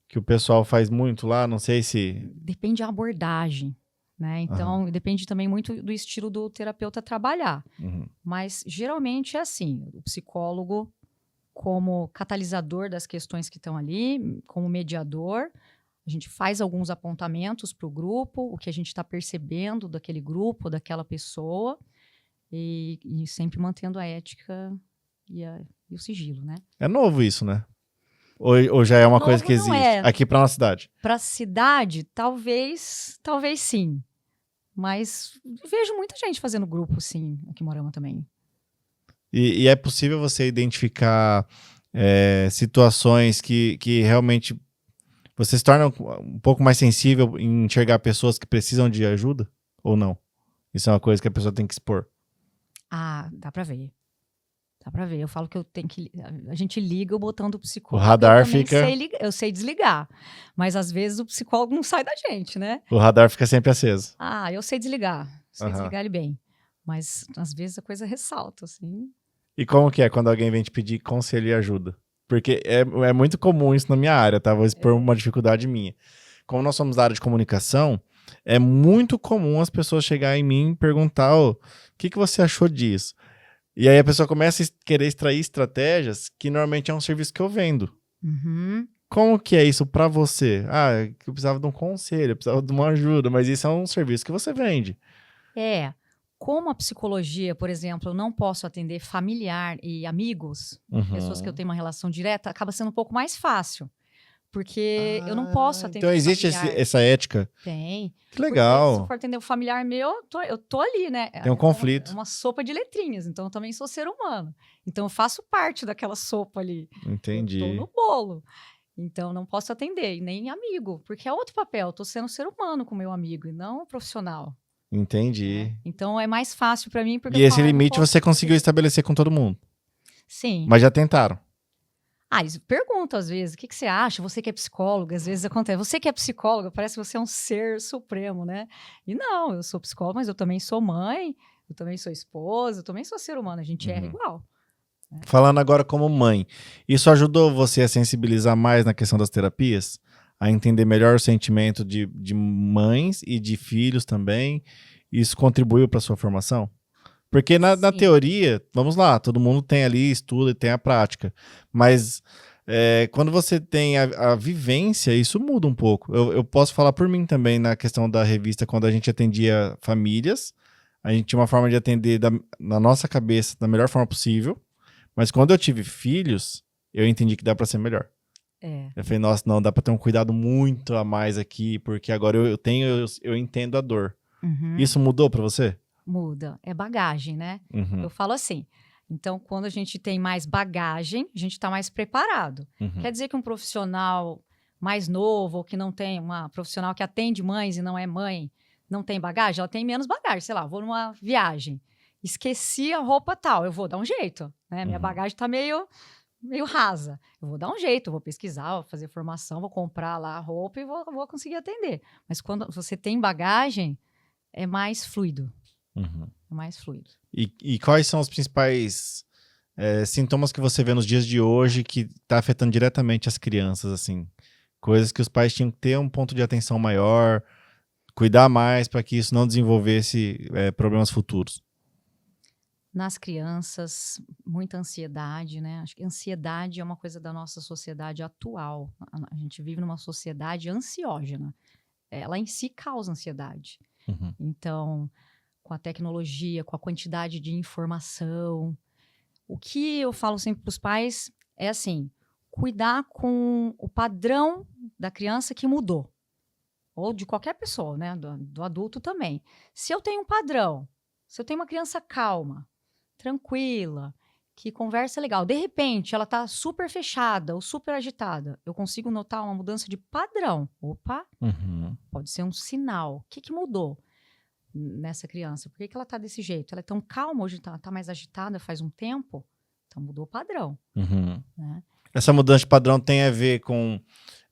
Que o pessoal faz muito lá, não sei se... Depende da abordagem, né? Então, depende também muito do estilo do terapeuta trabalhar. Uhum. Mas, geralmente, é assim. O psicólogo, como catalisador das questões que estão ali, como mediador, a gente faz alguns apontamentos para o grupo, o que a gente está percebendo daquele grupo, daquela pessoa, e sempre mantendo a ética e o sigilo, né? É novo isso, né? Ou já é uma coisa que Novo não existe? é. Aqui pra nossa cidade. Para a cidade, talvez sim. Mas vejo muita gente fazendo grupo, sim, aqui em Moarama também. E é possível você identificar situações que realmente você se torna um pouco mais sensível em enxergar pessoas que precisam de ajuda? Ou não? Isso é uma coisa que a pessoa tem que expor. Ah, dá pra ver. Dá pra ver. Eu falo que eu tenho que. A gente liga o botão do psicólogo. O radar eu também fica- eu sei desligar. Mas às vezes o psicólogo não sai da gente, né? O radar fica sempre aceso. Ah, eu sei desligar. Sei Aham. desligar ele bem. Mas às vezes a coisa ressalta, assim. E como que é quando alguém vem te pedir conselho e ajuda? Porque é muito comum isso na minha área, tá? Vou expor uma dificuldade minha. Como nós somos da área de comunicação, é muito comum as pessoas chegarem em mim e perguntar: o que você achou disso? E aí a pessoa começa a querer extrair estratégias que normalmente é um serviço que eu vendo. Uhum. Como que é isso pra você? Ah, eu precisava de um conselho, eu precisava de uma ajuda, mas isso é um serviço que você vende. Como a psicologia, por exemplo, eu não posso atender familiar e amigos, pessoas que eu tenho uma relação direta, acaba sendo um pouco mais fácil. Porque eu não posso atender Então existe familiar. essa ética. Tem. Que Porque se legal. eu for atender um familiar meu, eu tô ali, né? Tem um conflito. É uma sopa de letrinhas, então eu também sou ser humano. Então eu faço parte daquela sopa ali. Entendi. Eu tô no bolo. Então não posso atender, e nem amigo, porque é outro papel. Eu tô sendo ser humano com meu amigo e não um profissional. Entendi. Então é mais fácil pra mim, porque E eu esse falo, eu não limite posso você conseguiu atender. estabelecer com todo mundo. Sim. Mas já tentaram. Eles perguntam às vezes, o que você acha? Você que é psicóloga, às vezes acontece. Você que é psicóloga, parece que você é um ser supremo, né? E não, eu sou psicóloga, mas eu também sou mãe, eu também sou esposa, eu também sou ser humano, a gente erra igual. Falando agora como mãe, isso ajudou você a sensibilizar mais na questão das terapias? A entender melhor o sentimento de mães e de filhos também? Isso contribuiu para sua formação? Porque na Sim. teoria, vamos lá, todo mundo tem ali, estuda e tem a prática. Mas quando você tem a vivência, isso muda um pouco. Eu posso falar por mim também na questão da revista, quando a gente atendia famílias, a gente tinha uma forma de atender na nossa cabeça da melhor forma possível. Mas quando eu tive filhos, eu entendi que dá pra ser melhor. É. Eu falei, nossa, não, dá pra ter um cuidado muito a mais aqui, porque agora eu entendo a dor. Uhum. Isso mudou pra você? Muda. É bagagem, né? Uhum, Eu falo assim. Então, quando a gente tem mais bagagem, a gente está mais preparado. uhum, Quer dizer que um profissional mais novo, ou que não tem uma profissional que atende mães e não é mãe, não tem bagagem? Ela tem menos bagagem. Sei lá, vou numa viagem, esqueci a roupa tal, eu vou dar um jeito, né? Minha uhum, bagagem está meio rasa. Eu vou dar um jeito, eu vou pesquisar, vou fazer formação, vou comprar lá a roupa e vou conseguir atender. Mas quando você tem bagagem, é mais fluido. uhum. É mais fluido. E quais são os principais sintomas que você vê nos dias de hoje que está afetando diretamente as crianças, assim? Coisas que os pais tinham que ter um ponto de atenção maior, cuidar mais para que isso não desenvolvesse problemas futuros. Nas crianças, muita ansiedade, né? Acho que ansiedade é uma coisa da nossa sociedade atual. A gente vive numa sociedade ansiógena. Ela em si causa ansiedade. Uhum, Então, com a tecnologia, com a quantidade de informação, o que eu falo sempre para os pais é assim: cuidar com o padrão da criança que mudou. Ou de qualquer pessoa, né? Do adulto também. Se eu tenho um padrão, se eu tenho uma criança calma, tranquila, que conversa legal, de repente ela tá super fechada ou super agitada, eu consigo notar uma mudança de padrão. Opa, uhum, pode ser um sinal. O que mudou nessa criança? Por que ela tá desse jeito? Ela é tão calma, hoje tá mais agitada faz um tempo? Então mudou o padrão, uhum. né? Essa mudança de padrão tem a ver com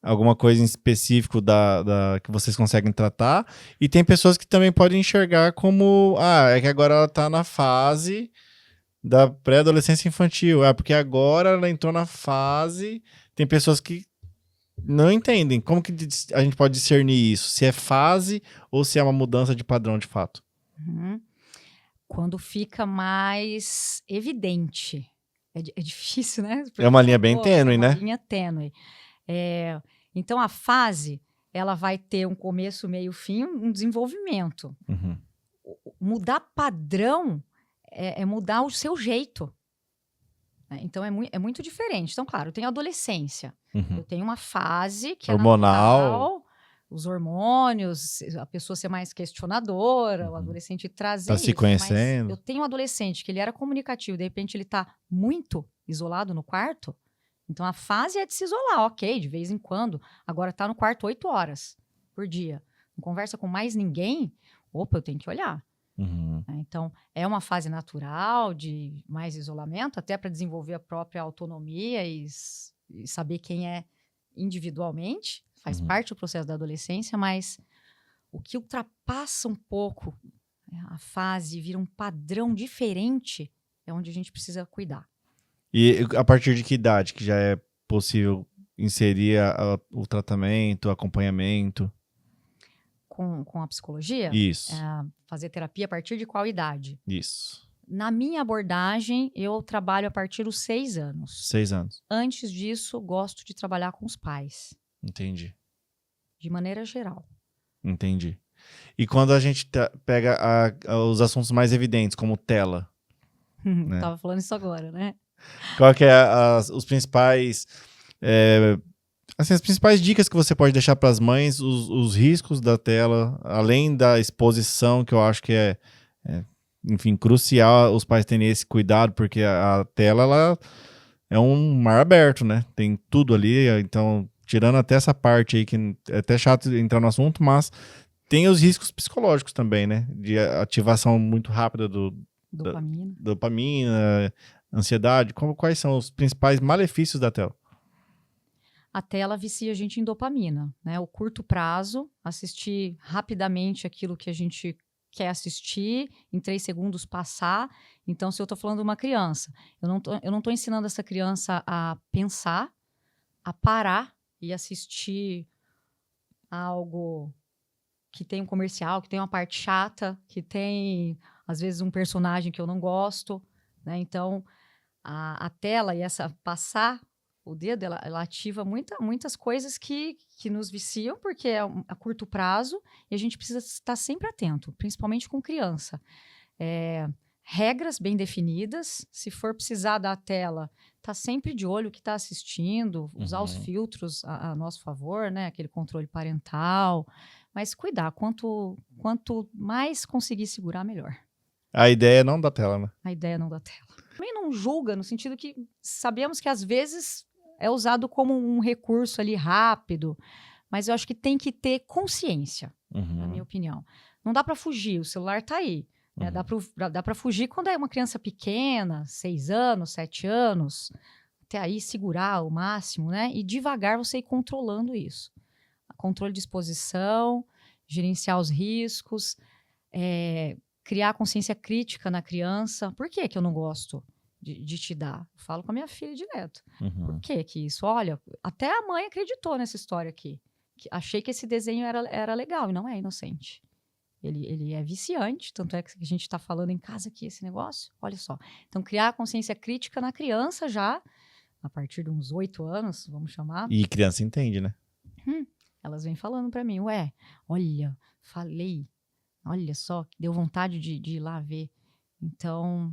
alguma coisa em específico que vocês conseguem tratar. E tem pessoas que também podem enxergar como, é que agora ela tá na fase da pré-adolescência infantil. Porque agora ela entrou na fase. Tem pessoas que não entendem. Como que a gente pode discernir isso? Se é fase ou se é uma mudança de padrão de fato? Uhum. Quando fica mais evidente. É difícil, né? É Porque uma você linha bem falou, é tênue, uma né? linha tênue. Então, a fase, ela vai ter um começo, meio, fim, um desenvolvimento. Uhum, Mudar padrão é mudar o seu jeito, né? Então, é muito diferente. Então, claro, eu tenho adolescência. uhum. Eu tenho uma fase que é Hormonal, natural, os hormônios, a pessoa ser mais questionadora, o uhum. adolescente trazer Tá se isso. Mas eu conhecendo. tenho um adolescente que ele era comunicativo, de repente ele está muito isolado no quarto. Então a fase é de se isolar, ok, de vez em quando. Agora está no quarto 8 horas por dia. Não conversa com mais ninguém. Opa, eu tenho que olhar, Uhum, né? Então é uma fase natural de mais isolamento, até para desenvolver a própria autonomia e saber quem é individualmente. Faz uhum. parte do processo da adolescência, mas o que ultrapassa um pouco, né, a fase, vira um padrão diferente, é onde a gente precisa cuidar. E a partir de que idade que já é possível inserir o tratamento, o acompanhamento? Com a psicologia, Isso, fazer terapia a partir de qual idade? isso. Na minha abordagem, eu trabalho a partir dos 6 anos. 6 anos. Antes disso, gosto de trabalhar com os pais, Entendi, de maneira geral. entendi. E quando a gente pega os assuntos mais evidentes, como tela, né? Tava falando isso agora, né? Qual que é os principais, assim, as principais dicas que você pode deixar para as mães, os riscos da tela, além da exposição, que eu acho que enfim, crucial os pais terem esse cuidado, porque a tela, ela é um mar aberto, né? Tem tudo ali, então, tirando até essa parte aí, que é até chato entrar no assunto, mas tem os riscos psicológicos também, né? De ativação muito rápida da Dopamina. dopamina, ansiedade. Quais são os principais malefícios da tela? A tela vicia a gente em dopamina, né? O curto prazo, assistir rapidamente aquilo que a gente quer assistir, em 3 segundos passar. Então, se eu estou falando de uma criança, eu não tô ensinando essa criança a pensar, a parar e assistir algo que tem um comercial, que tem uma parte chata, que tem, às vezes, um personagem que eu não gosto, né? Então, a tela e essa passar o dedo, ela ativa muitas coisas que nos viciam, porque é a curto prazo, e a gente precisa estar sempre atento, principalmente com criança. Regras bem definidas, se for precisar da tela, tá sempre de olho o que está assistindo, usar os filtros a nosso favor, né? Aquele controle parental, mas cuidar, quanto mais conseguir segurar, melhor. A ideia é não dar tela, né? A ideia não da tela. Também não julga, no sentido que sabemos que às vezes é usado como um recurso ali rápido, mas eu acho que tem que ter consciência, na minha opinião. Não dá para fugir, o celular tá aí. Né? Dá para fugir quando é uma criança pequena, 6 anos, 7 anos, até aí segurar o máximo, né? E devagar você ir controlando isso. Controle de exposição, gerenciar os riscos, criar consciência crítica na criança. Por que eu não gosto de te dar? Eu falo com a minha filha direto. Por que isso? Olha, até a mãe acreditou nessa história aqui. Achei que esse desenho era legal, e não é inocente. Ele é viciante, tanto é que a gente está falando em casa aqui esse negócio. Olha só. Então, criar consciência crítica na criança já, a partir de uns 8 anos, vamos chamar. E criança entende, né? Elas vêm falando para mim, olha, falei, olha só, deu vontade de ir lá ver. Então,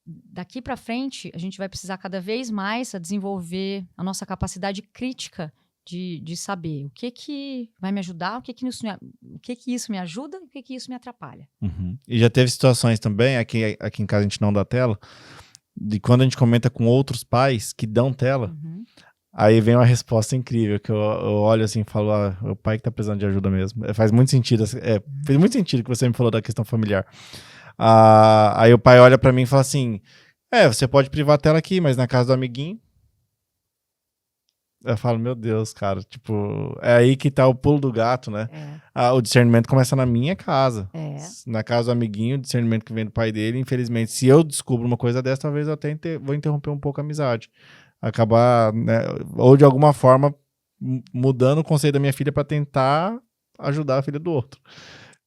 daqui para frente, a gente vai precisar cada vez mais desenvolver a nossa capacidade crítica de saber o que vai me ajudar, o que isso me ajuda e o que isso me atrapalha. E já teve situações também, aqui em casa a gente não dá tela, de quando a gente comenta com outros pais que dão tela, aí vem uma resposta incrível, que eu olho assim e falo, o pai que tá precisando de ajuda mesmo. Faz muito sentido, fez muito sentido que você me falou da questão familiar. Aí o pai olha pra mim e fala assim, você pode privar a tela aqui, mas na casa do amiguinho. Eu falo, meu Deus, cara, tipo, é aí que tá o pulo do gato, né? O discernimento começa na minha casa. Na casa do amiguinho, o discernimento que vem do pai dele, infelizmente, se eu descubro uma coisa dessa, talvez eu até vou interromper um pouco a amizade. Acabar, né, ou de alguma forma, mudando o conceito da minha filha para tentar ajudar a filha do outro.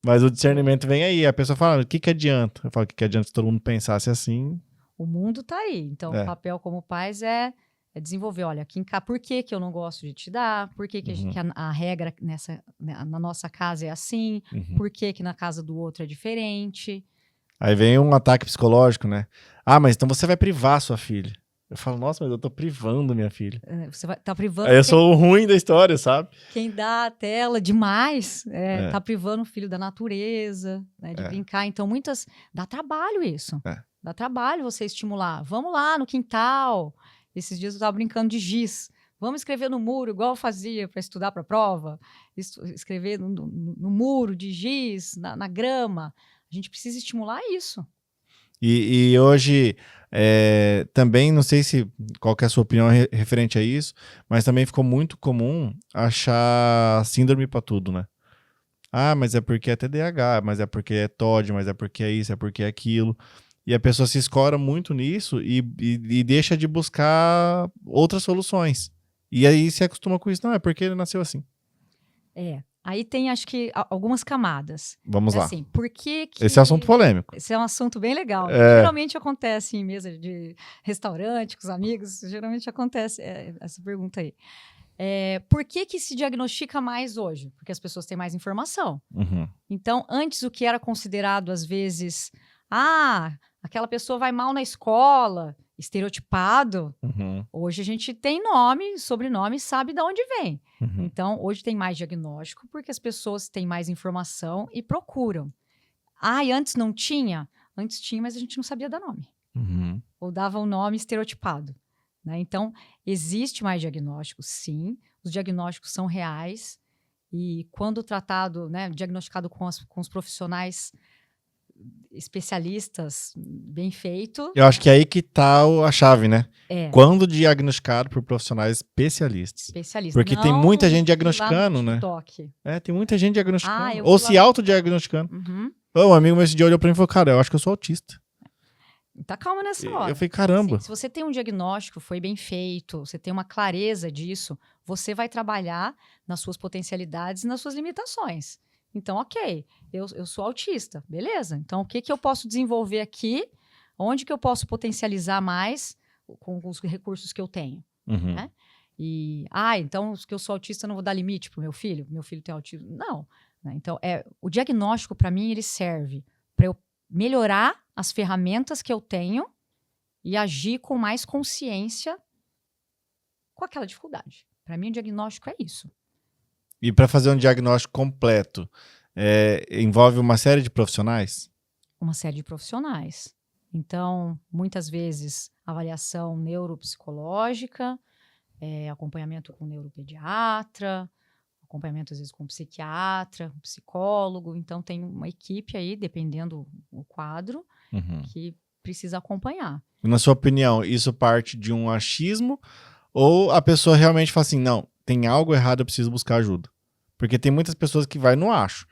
Mas o discernimento vem aí, a pessoa fala, o que adianta? Eu falo, o que adianta se todo mundo pensasse assim? O mundo tá aí, então o papel como pais é desenvolver, olha, aqui em casa, por que eu não gosto de te dar? Por que a regra na nossa casa é assim? Por que na casa do outro é diferente? Aí vem um ataque psicológico, né? Mas então você vai privar sua filha. Eu falo, nossa, mas eu tô privando minha filha. Você tá privando... Aí eu sou o ruim da história, sabe? Quem dá a tela demais tá privando o filho da natureza, né, de brincar. Então, dá trabalho isso. Dá trabalho você estimular. Vamos lá no quintal... Esses dias eu estava brincando de giz. Vamos escrever no muro, igual eu fazia para estudar para a prova. Escrever no muro de giz, na grama. A gente precisa estimular isso. E hoje, também, não sei qual que é a sua opinião referente a isso, mas também ficou muito comum achar síndrome para tudo, né? Mas é porque é TDAH, mas é porque é TOD, mas é porque é isso, é porque é aquilo. E a pessoa se escora muito nisso e deixa de buscar outras soluções. E aí se acostuma com isso. Não, é porque ele nasceu assim. Aí tem, acho que, algumas camadas. Vamos lá. Assim, por que... Esse é um assunto polêmico. Esse é um assunto bem legal. Geralmente acontece em mesa de restaurante, com os amigos. Geralmente acontece essa pergunta aí. Por que se diagnostica mais hoje? Porque as pessoas têm mais informação. Então, antes o que era considerado, às vezes... aquela pessoa vai mal na escola, estereotipado. Hoje a gente tem nome, sobrenome, sabe de onde vem. Então, hoje tem mais diagnóstico, porque as pessoas têm mais informação e procuram. E antes não tinha? Antes tinha, mas a gente não sabia dar nome. Ou dava um nome estereotipado. Né? Então, existe mais diagnóstico, sim. Os diagnósticos são reais. E quando tratado, né, diagnosticado com os profissionais... especialistas, bem feito. Eu acho que é aí que tá a chave, né? Quando diagnosticado por profissionais especialistas. Porque tem muita gente diagnosticando, né? Tem muita gente diagnosticando. Ou se autodiagnosticando. Um amigo meu esse dia olhou pra mim e falou, cara, eu acho que eu sou autista. Tá calma nessa hora. Eu falei, caramba. Assim, se você tem um diagnóstico, foi bem feito, você tem uma clareza disso, você vai trabalhar nas suas potencialidades e nas suas limitações. Então, ok, eu sou autista, beleza. Então, o que eu posso desenvolver aqui? Onde que eu posso potencializar mais com os recursos que eu tenho? Uhum. Né? Então, que eu sou autista, eu não vou dar limite para o meu filho? Meu filho tem autismo? Não. Né? Então, o diagnóstico, para mim, ele serve para eu melhorar as ferramentas que eu tenho e agir com mais consciência com aquela dificuldade. Para mim, o diagnóstico é isso. E para fazer um diagnóstico completo, envolve uma série de profissionais? Uma série de profissionais. Então, muitas vezes, avaliação neuropsicológica, acompanhamento com neuropediatra, acompanhamento às vezes com psiquiatra, psicólogo. Então, tem uma equipe aí, dependendo do quadro, que precisa acompanhar. E na sua opinião, isso parte de um achismo ou a pessoa realmente fala assim, não, tem algo errado, eu preciso buscar ajuda? Porque tem muitas pessoas que vai no acho.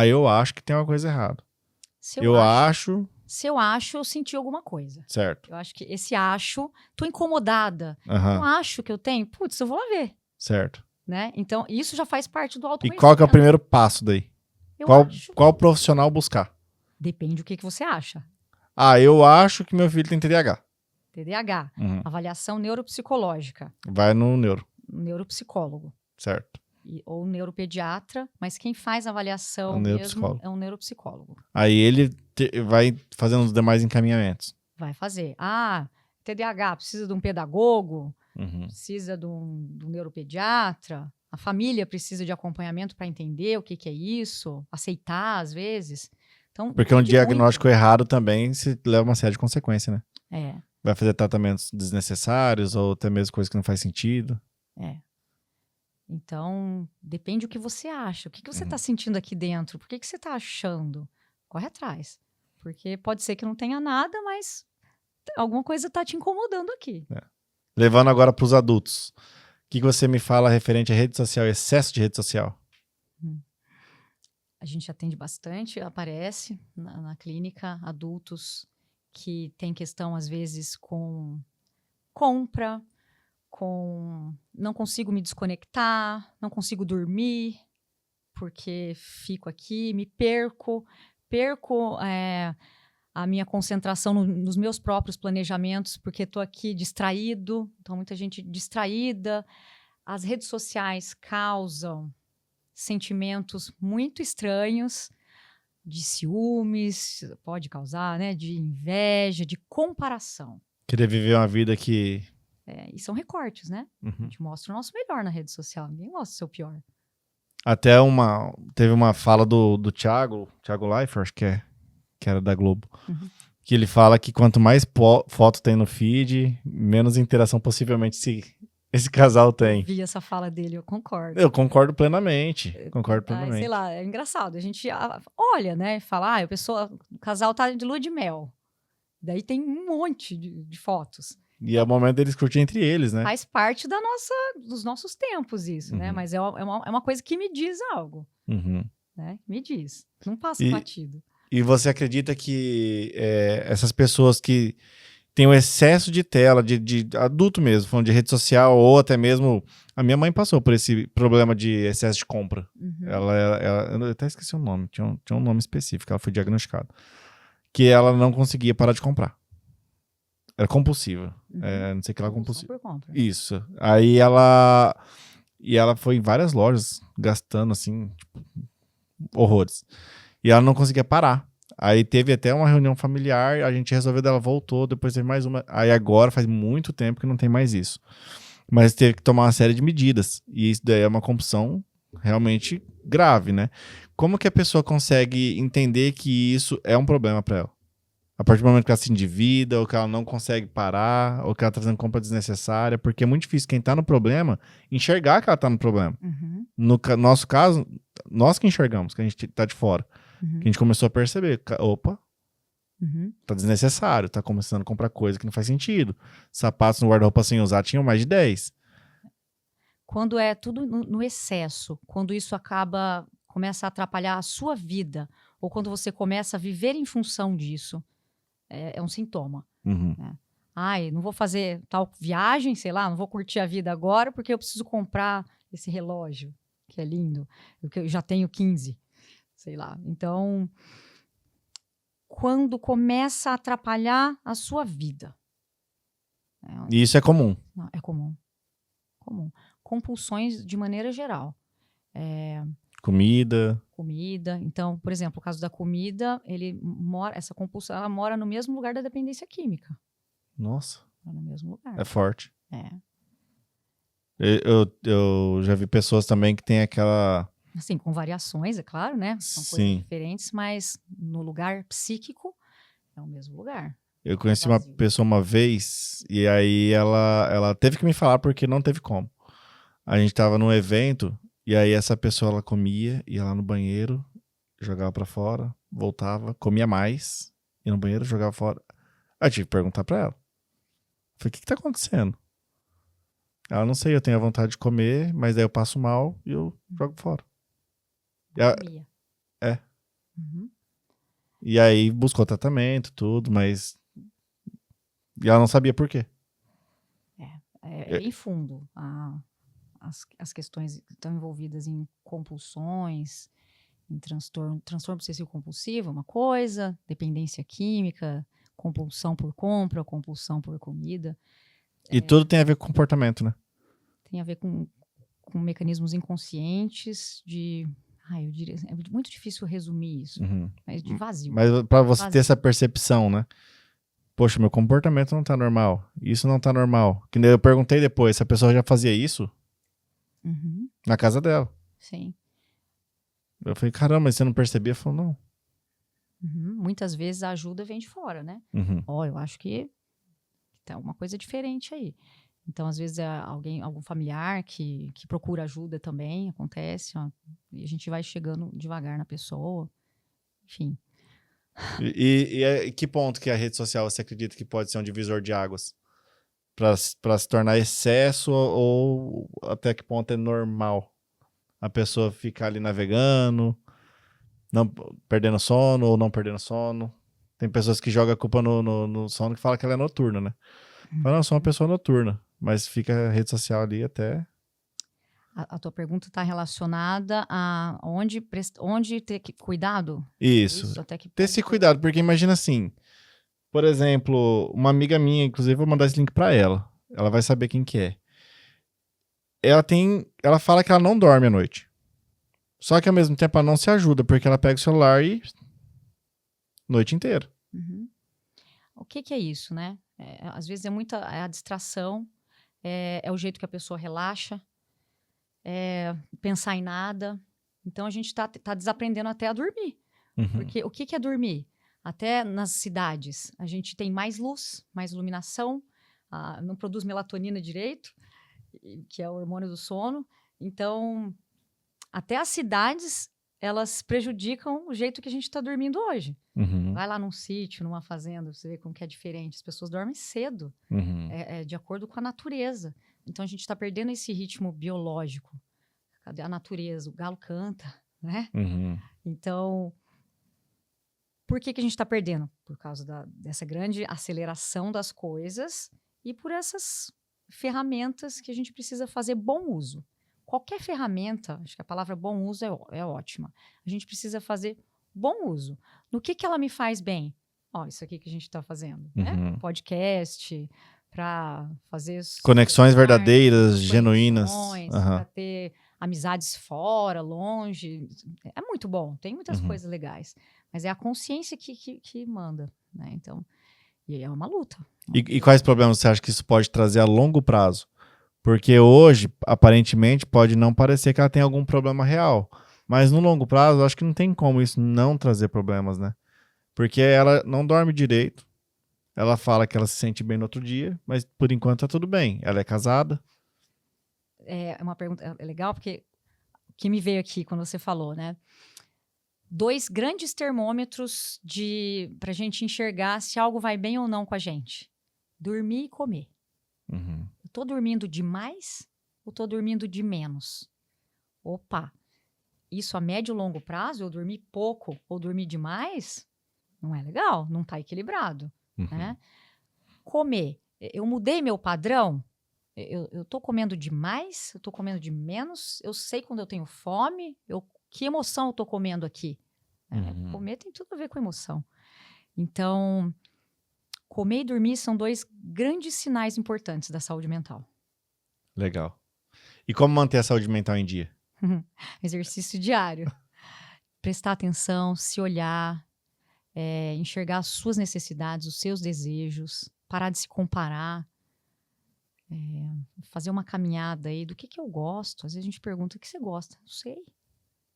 Eu acho que tem uma coisa errada. Se eu acho, eu senti alguma coisa. Certo. Eu acho que esse acho, tô incomodada. Eu acho que eu tenho, putz, eu vou lá ver. Certo. Né? Então, isso já faz parte do autoconhecimento. E qual que é o primeiro passo daí? Qual profissional buscar? Depende do que você acha. Eu acho que meu filho tem TDAH. TDAH. Avaliação neuropsicológica. Vai no neuropsicólogo. Certo. Ou neuropediatra, mas quem faz a avaliação mesmo é um neuropsicólogo. Aí ele vai fazendo os demais encaminhamentos. Vai fazer. TDAH, precisa de um pedagogo, precisa de um neuropediatra, a família precisa de acompanhamento para entender o que é isso, aceitar às vezes. Então, porque um diagnóstico errado também se leva uma série de consequências, né? Vai fazer tratamentos desnecessários ou até mesmo coisas que não faz sentido. Então, depende do que você acha. O que você está sentindo aqui dentro? Por que você está achando? Corre atrás. Porque pode ser que não tenha nada, mas alguma coisa está te incomodando aqui. Levando agora para os adultos. O que você me fala referente à rede social, excesso de rede social? A gente atende bastante, aparece na clínica adultos que têm questão, às vezes, com compra, não consigo me desconectar, não consigo dormir, porque fico aqui, me perco a minha concentração nos meus próprios planejamentos, porque estou aqui distraído, então muita gente distraída. As redes sociais causam sentimentos muito estranhos, de ciúmes, pode causar, né, de inveja, de comparação. Querer viver uma vida que... E são recortes, né? A gente mostra o nosso melhor na rede social, ninguém mostra o seu pior. Até teve uma fala do Thiago Leifert, acho que era da Globo, que ele fala que quanto mais foto tem no feed, menos interação possivelmente esse casal tem. Eu vi essa fala dele, eu concordo. Eu concordo plenamente. Sei lá, é engraçado. A gente olha, né, e fala, o casal tá de lua de mel. Daí tem um monte de fotos. E é o momento deles curtir entre eles, né? Faz parte dos nossos tempos isso, né? Mas é uma coisa que me diz algo. Né? Me diz. Não passa batido. E você acredita que essas pessoas que têm o excesso de tela, de adulto mesmo, falando de rede social, ou até mesmo... A minha mãe passou por esse problema de excesso de compra. Eu até esqueci o nome, tinha um nome específico, ela foi diagnosticada. Que ela não conseguia parar de comprar. Era compulsiva. Não sei o que ela compulsiva. Isso. Aí ela foi em várias lojas gastando assim, tipo, horrores. E ela não conseguia parar. Aí teve até uma reunião familiar, a gente resolveu, ela voltou, depois teve mais uma. Aí agora faz muito tempo que não tem mais isso. Mas teve que tomar uma série de medidas. E isso daí é uma compulsão realmente grave, né? Como que a pessoa consegue entender que isso é um problema para ela? A partir do momento que ela se endivida, ou que ela não consegue parar, ou que ela tá fazendo compra desnecessária, porque é muito difícil quem tá no problema enxergar que ela tá no problema. No nosso caso, nós que enxergamos, que a gente tá de fora. Que a gente começou a perceber, opa, tá desnecessário, tá começando a comprar coisa que não faz sentido. Sapatos no guarda-roupa sem usar tinham mais de 10. Quando é tudo no excesso, quando isso começa a atrapalhar a sua vida, ou quando você começa a viver em função disso, é um sintoma. Né? Não vou fazer tal viagem, sei lá, não vou curtir a vida agora porque eu preciso comprar esse relógio, que é lindo, eu já tenho 15. sei lá. Então, quando começa a atrapalhar a sua vida. E isso é comum. Não, é comum. Compulsões de maneira geral. Comida. Comida. Então, por exemplo, o caso da comida, essa compulsão, ela mora no mesmo lugar da dependência química. Nossa, No mesmo lugar. é forte. É. Eu já vi pessoas também que tem aquela... Assim, com variações, é claro, né? São Sim. coisas diferentes, mas no lugar psíquico é o mesmo lugar. Eu conheci uma pessoa uma vez e aí ela teve que me falar porque não teve como. A gente tava num evento e aí essa pessoa, ela comia, ia lá no banheiro, jogava pra fora, voltava, comia mais, ia no banheiro, jogava fora. Aí eu tive que perguntar pra ela. Falei, o que tá acontecendo? Ela, não sei, eu tenho a vontade de comer, mas daí eu passo mal e eu jogo fora. Bulimia. Uhum. E aí buscou tratamento, tudo, mas... E ela não sabia por quê. É bem fundo. As questões que estão envolvidas em compulsões, em transtorno obsessivo compulsivo, uma coisa, dependência química, compulsão por compra, compulsão por comida. E tudo tem a ver com comportamento, né? Tem a ver com mecanismos inconscientes de... eu diria, é muito difícil resumir isso, mas de vazio. Mas pra você ter essa percepção, né? Poxa, meu comportamento não tá normal. Isso não tá normal. Que nem eu perguntei depois se a pessoa já fazia isso na casa dela. Sim. Eu falei, caramba, mas você não percebia? Ela falou, não. Muitas vezes a ajuda vem de fora, né? Eu acho que tá uma coisa diferente aí. Então, às vezes, é algum familiar que procura ajuda também, acontece, ó, e a gente vai chegando devagar na pessoa, enfim. E que ponto que a rede social você acredita que pode ser um divisor de águas? Pra se tornar excesso ou até que ponto é normal? A pessoa ficar ali navegando, não perdendo sono ou não perdendo sono. Tem pessoas que jogam a culpa no sono que fala que ela é noturna, né? Fala, não, eu sou uma pessoa noturna, mas fica a rede social ali até... A tua pergunta está relacionada a onde ter cuidado? Isso. Até que Ter esse cuidado, porque imagina assim, por exemplo, uma amiga minha, inclusive, vou mandar esse link pra ela. Ela vai saber quem que é. Ela fala que ela não dorme à noite. Só que ao mesmo tempo ela não se ajuda, porque ela pega o celular e... noite inteira. O que é isso, né? Às vezes é a distração, é o jeito que a pessoa relaxa, pensar em nada. Então a gente tá desaprendendo até a dormir. Porque o que é dormir? Até nas cidades, a gente tem mais luz, mais iluminação, não produz melatonina direito, que é o hormônio do sono. Então, até as cidades, elas prejudicam o jeito que a gente está dormindo hoje. Vai lá num sítio, numa fazenda, você vê como que é diferente. As pessoas dormem cedo, de acordo com a natureza. Então, a gente está perdendo esse ritmo biológico. Cadê a natureza? O galo canta, né? Então... Por que a gente está perdendo? Por causa dessa grande aceleração das coisas e por essas ferramentas que a gente precisa fazer bom uso. Qualquer ferramenta, acho que a palavra bom uso é ótima. A gente precisa fazer bom uso. No que ela me faz bem? Isso aqui que a gente está fazendo, né? Podcast, para fazer... Conexões verdadeiras, genuínas. Para ter amizades fora, longe. É muito bom, tem muitas coisas legais. Mas é a consciência que manda, né? Então, e é uma luta. E quais problemas você acha que isso pode trazer a longo prazo? Porque hoje, aparentemente, pode não parecer que ela tem algum problema real. Mas no longo prazo, acho que não tem como isso não trazer problemas, né? Porque ela não dorme direito. Ela fala que ela se sente bem no outro dia, mas por enquanto tá tudo bem. Ela é casada. É uma pergunta legal, porque o que me veio aqui quando você falou, né? 2 grandes termômetros para a gente enxergar se algo vai bem ou não com a gente. Dormir e comer. Eu estou dormindo demais ou estou dormindo de menos? Opa, isso a médio e longo prazo, eu dormir pouco ou dormir demais, não é legal, não está equilibrado. Né? Comer, eu mudei meu padrão, eu estou comendo demais, eu estou comendo de menos, eu sei quando eu tenho fome, que emoção eu estou comendo aqui? Uhum. Comer tem tudo a ver com emoção. Então, comer e dormir são 2 grandes sinais importantes da saúde mental. Legal. E como manter a saúde mental em dia? Exercício diário. Prestar atenção, se olhar, enxergar as suas necessidades, os seus desejos, parar de se comparar, fazer uma caminhada aí do que eu gosto. Às vezes a gente pergunta, o que você gosta? Não sei.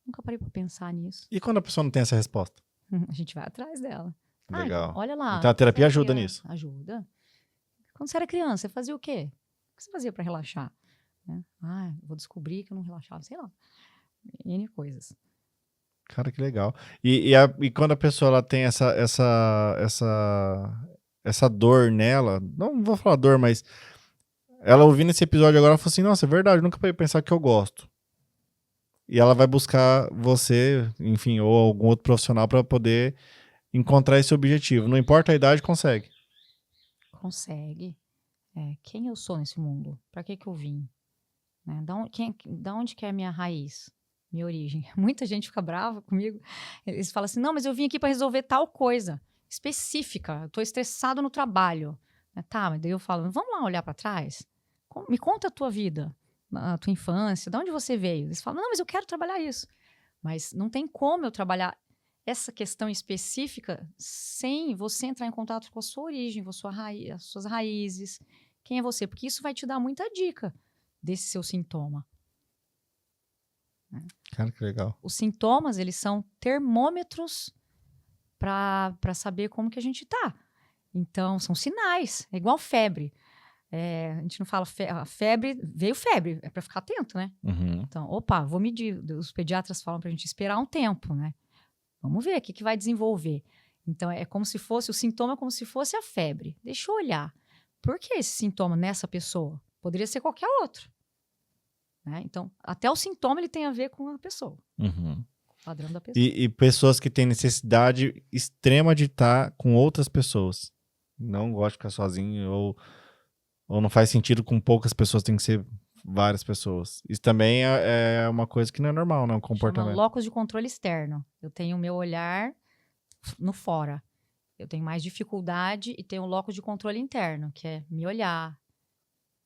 Nunca parei para pensar nisso. E quando a pessoa não tem essa resposta? A gente vai atrás dela. Legal. Olha lá. Então a terapia ajuda nisso. Ajuda. Quando você era criança, você fazia o quê? O que você fazia para relaxar? Né? Vou descobrir que eu não relaxava, sei lá. N coisas. Cara, que legal. E quando a pessoa ela tem essa dor nela, não vou falar dor, mas ela ouvindo esse episódio agora, ela falou assim, nossa, é verdade, eu nunca parei pensar que eu gosto. E ela vai buscar você, enfim, ou algum outro profissional para poder encontrar esse objetivo. Não importa a idade, consegue. Consegue. Quem eu sou nesse mundo? Para que eu vim? Né? Da onde que é a minha raiz? Minha origem. Muita gente fica brava comigo. Eles falam assim, não, mas eu vim aqui para resolver tal coisa específica. Eu tô estressado no trabalho. Tá, mas daí eu falo, vamos lá olhar para trás? Me conta a tua vida, a tua infância, de onde você veio? Eles falam, não, mas eu quero trabalhar isso. Mas não tem como eu trabalhar essa questão específica sem você entrar em contato com a sua origem, com as suas raízes. Quem é você? Porque isso vai te dar muita dica desse seu sintoma. Cara, que legal. Os sintomas, eles são termômetros para saber como que a gente tá. Então, são sinais. É igual febre. A gente não fala febre, veio febre. É para ficar atento, né? Uhum. Então, opa, vou medir. Os pediatras falam para a gente esperar um tempo, né? Vamos ver o que vai desenvolver. Então, é como se fosse, o sintoma é como se fosse a febre. Deixa eu olhar. Por que esse sintoma nessa pessoa? Poderia ser qualquer outro. Né? Então, até o sintoma ele tem a ver com a pessoa. Uhum. O padrão da pessoa. E pessoas que têm necessidade extrema de estar com outras pessoas. Não gosta de ficar sozinho ou não faz sentido com poucas pessoas, tem que ser várias pessoas. Isso também é uma coisa que não é normal, não é um comportamento. Chama locus de controle externo. Eu tenho o meu olhar no fora. Eu tenho mais dificuldade e tenho o locus de controle interno, que é me olhar,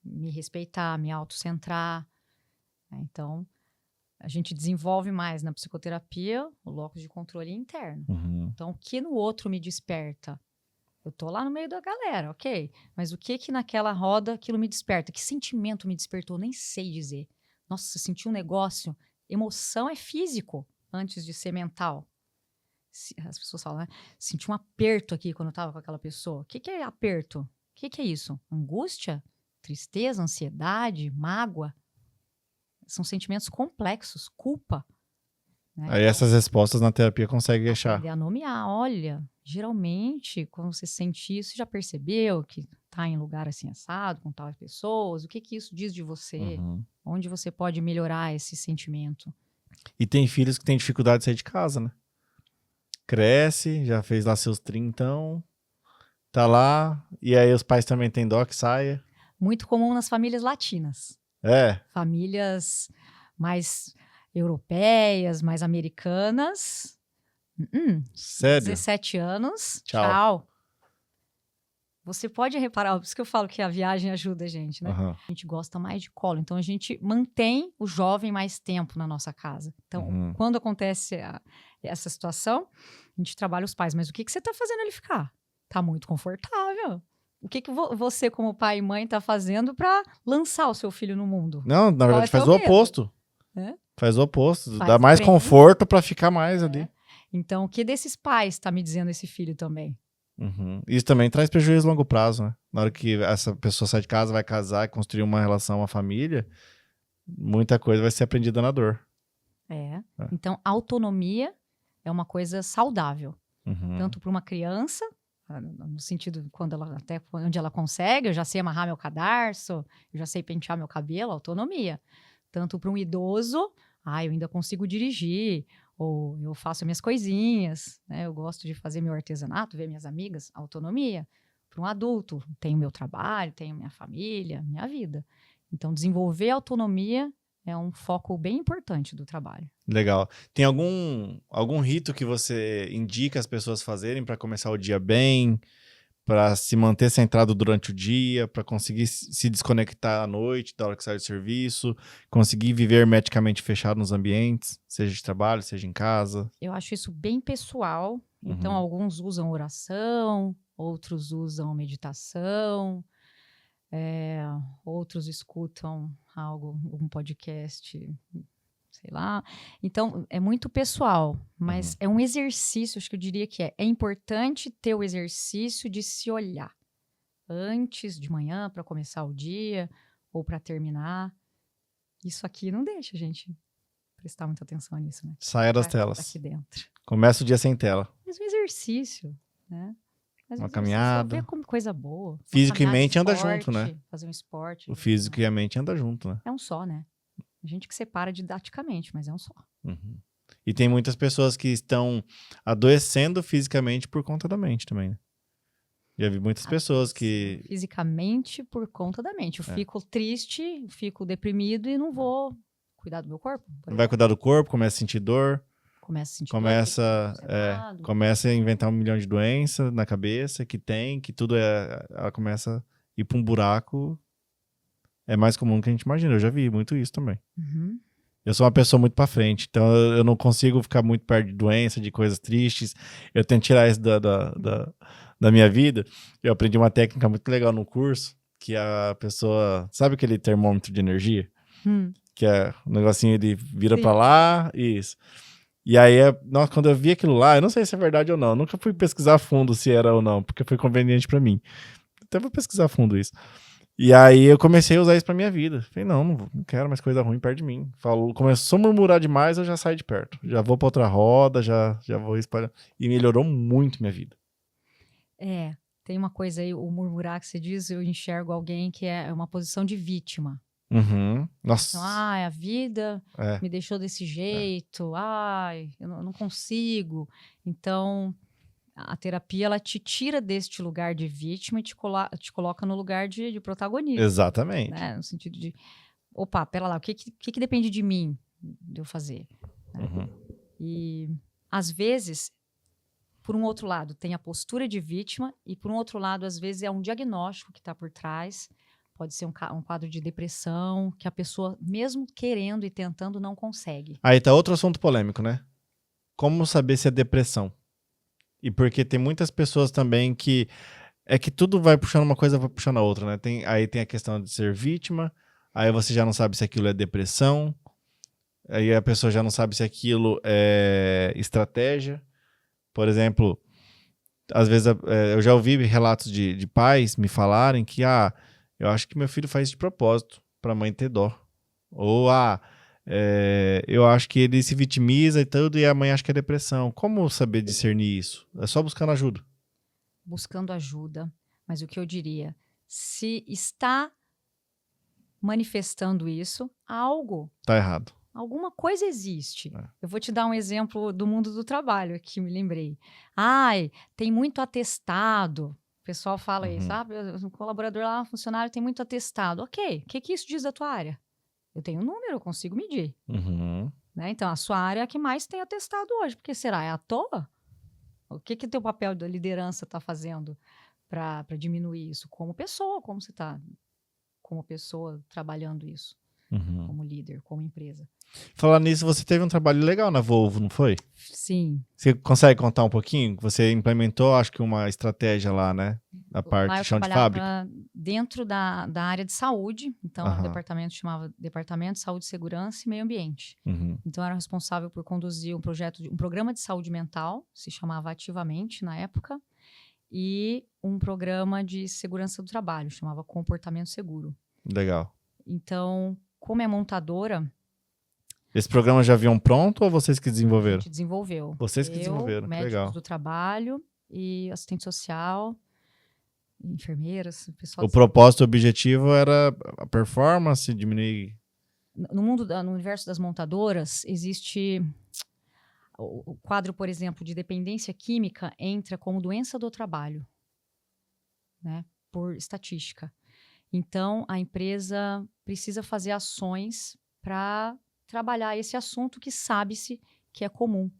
me respeitar, me autocentrar. Então, a gente desenvolve mais na psicoterapia o locus de controle interno. Uhum. Então, o que no outro me desperta? Eu tô lá no meio da galera, ok? Mas o que naquela roda aquilo me desperta? Que sentimento me despertou? Nem sei dizer. Nossa, senti um negócio. Emoção é físico antes de ser mental. As pessoas falam, né? Senti um aperto aqui quando eu tava com aquela pessoa. O que é aperto? O que é isso? Angústia? Tristeza? Ansiedade? Mágoa? São sentimentos complexos. Culpa. Né? Aí essas respostas na terapia consegue achar. Aprender a nomear. Olha, geralmente, quando você sente isso, você já percebeu que está em lugar assim assado, com tais pessoas? O que isso diz de você? Uhum. Onde você pode melhorar esse sentimento? E tem filhos que têm dificuldade de sair de casa, né? Cresce, já fez lá seus 30, tá lá, e aí os pais também têm dó que saia. Muito comum nas famílias latinas. Famílias mais europeias, mais americanas. Sério? 17 anos, Tchau. tchau. Você pode reparar, por isso que eu falo que a viagem ajuda a gente, né? Uhum. A gente gosta mais de colo, então a gente mantém o jovem mais tempo na nossa casa. Então, quando acontece essa situação, a gente trabalha os pais. Mas o que você está fazendo ele ficar? Tá muito confortável. O que você, como pai e mãe, tá fazendo para lançar o seu filho no mundo? Não, na verdade faz o oposto. Faz o oposto. Dá mais conforto para ficar mais ali. Então, o que desses pais tá me dizendo esse filho também? Uhum. Isso também traz prejuízo a longo prazo, né? Na hora que essa pessoa sai de casa, vai casar, construir uma relação, uma família, muita coisa vai ser aprendida na dor. Então, autonomia é uma coisa saudável. Uhum. Tanto para uma criança, no sentido até onde ela consegue, eu já sei amarrar meu cadarço, eu já sei pentear meu cabelo, autonomia. Tanto para um idoso, eu ainda consigo dirigir, ou eu faço minhas coisinhas, né? Eu gosto de fazer meu artesanato, ver minhas amigas, autonomia. Para um adulto, tenho meu trabalho, tenho minha família, minha vida. Então, desenvolver autonomia é um foco bem importante do trabalho. Legal. Tem algum rito que você indica as pessoas fazerem para começar o dia bem, para se manter centrado durante o dia, para conseguir se desconectar à noite, da hora que sai do serviço, conseguir viver hermeticamente fechado nos ambientes, seja de trabalho, seja em casa? Eu acho isso bem pessoal. Então, Uhum. alguns usam oração, outros usam meditação, outros escutam algum podcast, sei lá. Então, é muito pessoal, mas Uhum. é um exercício, acho que eu diria que é importante ter o exercício de se olhar antes de manhã para começar o dia ou para terminar. Isso aqui não deixa a gente prestar muita atenção nisso, né? Saia das Tá telas. aqui dentro. Começa o dia sem tela. Mas um exercício, né? Mas um Uma exercício, eu caminhada. vejo como coisa boa. Uma Físico e caminhada, mente anda junto, né? esporte, fazer um esporte. O físico e a mente andam junto, né? É um só, né? A gente que separa didaticamente, mas é um só. Uhum. E tem muitas pessoas que estão adoecendo fisicamente por conta da mente também, né? Já vi muitas pessoas que... Fisicamente por conta da mente. Eu fico triste, fico deprimido e não vou cuidar do meu corpo. Não vai cuidar do corpo, começa a sentir dor, Começa a sentir começa a inventar 1 milhão de doenças na cabeça, que tudo é... Ela começa a ir para um buraco. É mais comum do que a gente imagina. Eu já vi muito isso também. Uhum. Eu sou uma pessoa muito pra frente, então eu não consigo ficar muito perto de doença, de coisas tristes. Eu tento tirar isso da minha vida. Eu aprendi uma técnica muito legal no curso, que a pessoa... Sabe aquele termômetro de energia? Que é um negocinho, ele vira pra lá, isso. E aí, nossa, quando eu vi aquilo lá, eu não sei se é verdade ou não. Eu nunca fui pesquisar a fundo se era ou não, porque foi conveniente pra mim. Até vou pesquisar a fundo isso. E aí eu comecei a usar isso pra minha vida. Falei, não quero mais coisa ruim perto de mim. Começou a murmurar demais, eu já saio de perto. Já vou pra outra roda, já vou espalhando. E melhorou muito minha vida. Tem uma coisa aí, o murmurar que você diz, eu enxergo alguém que é uma posição de vítima. Uhum. Nossa. Então, a vida me deixou desse jeito, eu não consigo. Então, a terapia, ela te tira deste lugar de vítima e te coloca no lugar de protagonista. Exatamente. Né? No sentido de, opa, pera lá, o que depende de mim de eu fazer? Né? Uhum. E, às vezes, por um outro lado, tem a postura de vítima e, por um outro lado, às vezes, é um diagnóstico que está por trás. Pode ser um quadro de depressão, que a pessoa, mesmo querendo e tentando, não consegue. Aí tá outro assunto polêmico, né? Como saber se é depressão? E porque tem muitas pessoas também que... É que tudo vai puxando uma coisa, vai puxando a outra, né? Aí tem a questão de ser vítima, aí você já não sabe se aquilo é depressão, aí a pessoa já não sabe se aquilo é estratégia. Por exemplo, às vezes eu já ouvi relatos de pais me falarem que, eu acho que meu filho faz de propósito, pra mãe ter dó. Ou, eu acho que ele se vitimiza e tudo, e a mãe acha que é depressão. Como saber discernir isso? É só buscando ajuda. Buscando ajuda, mas o que eu diria, se está manifestando isso, Tá errado. alguma coisa existe. Eu vou te dar um exemplo do mundo do trabalho aqui, me lembrei. Tem muito atestado. O pessoal fala isso, um colaborador lá, um funcionário tem muito atestado. Ok, o que isso diz da tua área? Eu tenho um número, eu consigo medir. Uhum. Né? Então, a sua área é a que mais tem atestado hoje, porque será? É à toa? O que teu papel da liderança está fazendo para diminuir isso? Como pessoa, como você está como pessoa trabalhando isso? Como líder, como empresa. Falar nisso, você teve um trabalho legal na Volvo, não foi? Sim. Você consegue contar um pouquinho? Você implementou, acho que uma estratégia lá, né? Na parte de chão de fábrica. Dentro da área de saúde. Então, o departamento chamava Departamento de Saúde, Segurança e Meio Ambiente. Então, eu era responsável por conduzir um programa de saúde mental, se chamava Ativamente na época, e um programa de segurança do trabalho, chamava Comportamento Seguro. Legal. Então, como é montadora... Esse programa já haviam pronto ou vocês que desenvolveram? A gente desenvolveu. Vocês que desenvolveram, médicos legal. do trabalho e assistente social, enfermeiras, pessoal... O propósito, o objetivo era a performance, diminuir... No universo das montadoras, existe... O quadro, por exemplo, de dependência química entra como doença do trabalho, né? Por estatística. Então, a empresa precisa fazer ações para trabalhar esse assunto que sabe-se que é comum,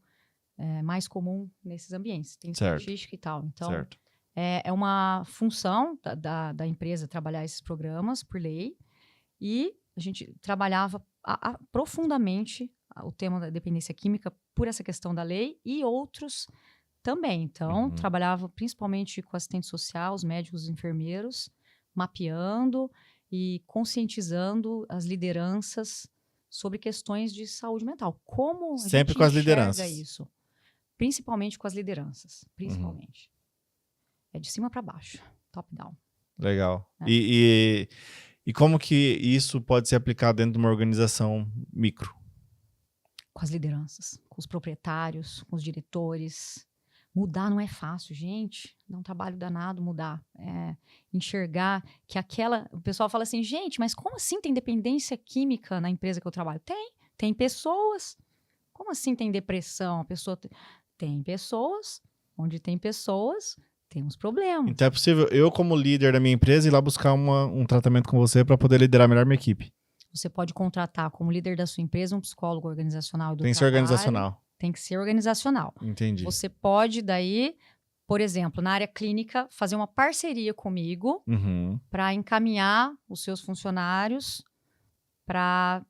mais comum nesses ambientes. Tem Certo. estatística e tal. Então, Certo. é uma função da empresa trabalhar esses programas por lei, e a gente trabalhava profundamente o tema da dependência química por essa questão da lei e outros também. Então, trabalhava principalmente com assistente social, os médicos, os enfermeiros, mapeando e conscientizando as lideranças sobre questões de saúde mental. Como a Sempre gente com as enxerga lideranças. isso? Principalmente com as lideranças. Principalmente. É de cima para baixo. Top-down. Legal. É. E como que isso pode ser aplicado dentro de uma organização micro? Com as lideranças, com os proprietários, com os diretores. Mudar não é fácil, gente. Dá um trabalho danado mudar. Enxergar que o pessoal fala assim, gente, mas como assim tem dependência química na empresa que eu trabalho? Tem pessoas. Como assim tem depressão? A pessoa tem pessoas. Onde tem pessoas, temos problemas. Então é possível eu, como líder da minha empresa, ir lá buscar um tratamento com você para poder liderar melhor minha equipe. Você pode contratar como líder da sua empresa um psicólogo organizacional do Tem que ser trabalho. organizacional. Tem que ser organizacional. Entendi. Você pode, daí, por exemplo, na área clínica, fazer uma parceria comigo para encaminhar os seus funcionários para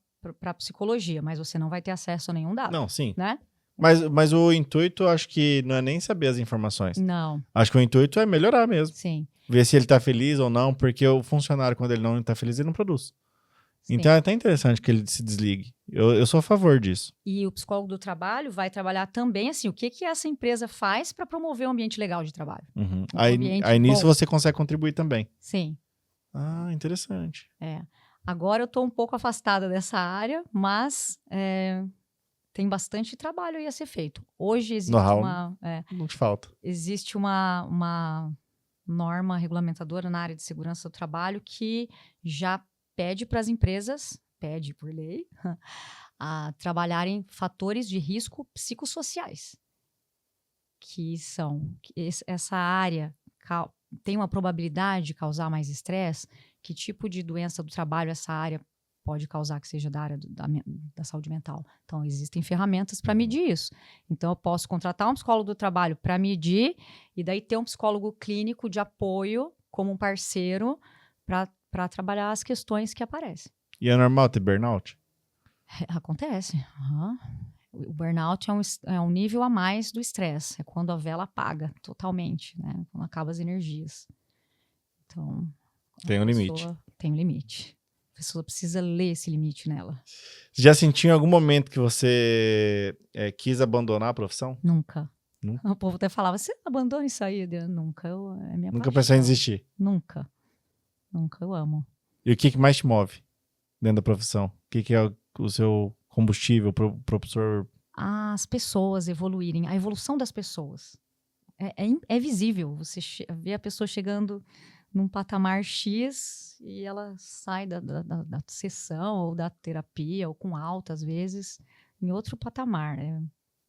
psicologia, mas você não vai ter acesso a nenhum dado. Não, sim. Né? Mas o intuito, acho que não é nem saber as informações. Não. Acho que o intuito é melhorar mesmo. Sim. Ver se ele tá feliz ou não, porque o funcionário, quando ele não tá feliz, ele não produz. Sim. Então é até interessante que ele se desligue. Eu sou a favor disso. E o psicólogo do trabalho vai trabalhar também, assim, o que essa empresa faz para promover um ambiente legal de trabalho. Aí nisso você consegue contribuir também. Sim. Ah, interessante. Agora eu estou um pouco afastada dessa área, mas tem bastante trabalho aí a ser feito. Hoje existe não te falta. Existe uma norma regulamentadora na área de segurança do trabalho que já pede para as empresas, pede por lei, a trabalharem fatores de risco psicossociais, que são essa área tem uma probabilidade de causar mais estresse. Que tipo de doença do trabalho essa área pode causar, que seja da área da saúde mental? Então, existem ferramentas para medir isso. Então, eu posso contratar um psicólogo do trabalho para medir e daí ter um psicólogo clínico de apoio como um parceiro para trabalhar as questões que aparecem. E é normal ter burnout? Acontece. O burnout é um nível a mais do estresse. É quando a vela apaga totalmente, né? Quando acaba as energias. Então... Tem um limite. Tem um limite. A pessoa precisa ler esse limite nela. Você já sentiu em algum momento que você quis abandonar a profissão? Nunca. Nunca? O povo até falava, você abandona isso aí? Nunca. É minha Nunca paixão. pensou em desistir? Nunca. Nunca, eu amo. E o que mais te move dentro da profissão? O que é o seu combustível, professor? As pessoas evoluírem, a evolução das pessoas. É visível. Você vê a pessoa chegando num patamar X e ela sai da sessão ou da terapia, ou com alta, às vezes, em outro patamar.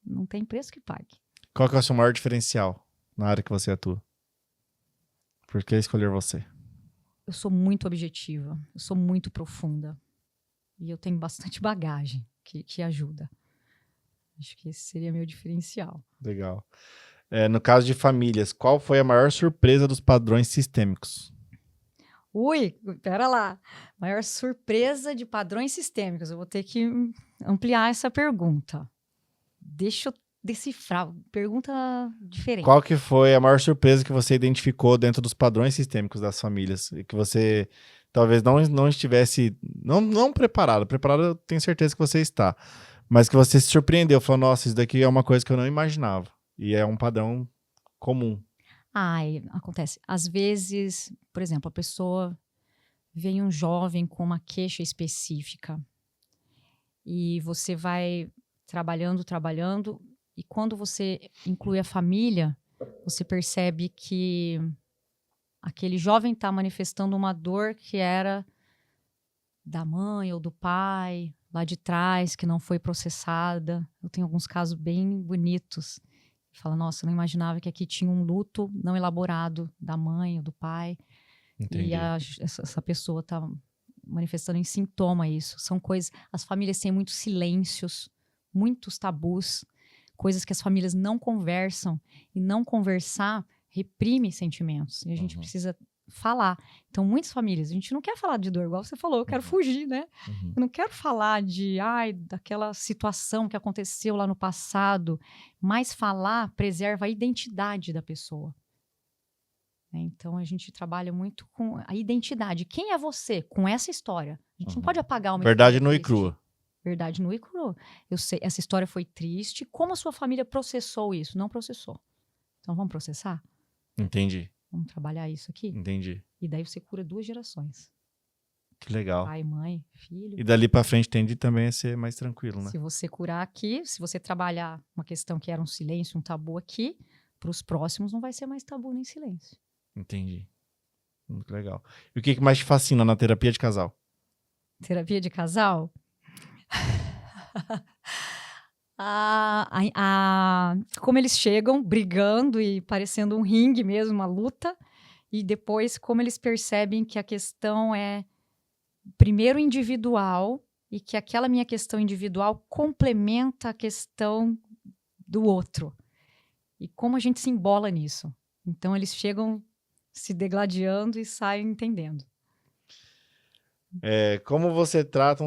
Não tem preço que pague. Qual que é o seu maior diferencial na área que você atua? Por que escolher você? Eu sou muito objetiva, eu sou muito profunda. E eu tenho bastante bagagem que ajuda. Acho que esse seria meu diferencial. Legal. No caso de famílias, qual foi a maior surpresa dos padrões sistêmicos? Pera lá. Maior surpresa de padrões sistêmicos. Eu vou ter que ampliar essa pergunta. Deixa eu decifrar. Pergunta diferente. Qual que foi a maior surpresa que você identificou dentro dos padrões sistêmicos das famílias? E que você talvez não estivesse... Não preparado. Preparado eu tenho certeza que você está. Mas que você se surpreendeu. Falou, nossa, isso daqui é uma coisa que eu não imaginava. E é um padrão comum. Acontece. Às vezes, por exemplo, a pessoa vem um jovem com uma queixa específica e você vai trabalhando, e quando você inclui a família, você percebe que aquele jovem está manifestando uma dor que era da mãe ou do pai, lá de trás, que não foi processada. Eu tenho alguns casos bem bonitos. Fala, nossa, eu não imaginava que aqui tinha um luto não elaborado da mãe ou do pai. Entendi. E essa pessoa está manifestando em sintoma isso. São coisas... As famílias têm muitos silêncios, muitos tabus, coisas que as famílias não conversam. E não conversar reprime sentimentos. E a gente precisa falar. Então, muitas famílias, a gente não quer falar de dor, igual você falou, eu quero fugir, né? Eu não quero falar daquela situação que aconteceu lá no passado, mas falar preserva a identidade da pessoa. Então, a gente trabalha muito com a identidade. Quem é você com essa história? A gente não pode apagar uma Verdade história nua e triste. crua. Verdade nua e crua. Eu sei, essa história foi triste. Como a sua família processou isso? Não processou. Então, vamos processar? Entendi. Vamos trabalhar isso aqui? Entendi. E daí você cura 2 gerações. Que legal. Pai, mãe, filho. E dali pra frente tende também a ser mais tranquilo, né? Se você curar aqui, se você trabalhar uma questão que era um silêncio, um tabu aqui, para os próximos não vai ser mais tabu nem silêncio. Entendi. Muito legal. E o que mais te fascina na terapia de casal? Terapia de casal? Como eles chegam brigando e parecendo um ringue mesmo, uma luta, e depois como eles percebem que a questão é primeiro individual e que aquela minha questão individual complementa a questão do outro. E como a gente se embola nisso. Então eles chegam se degladiando e saem entendendo. Como você trata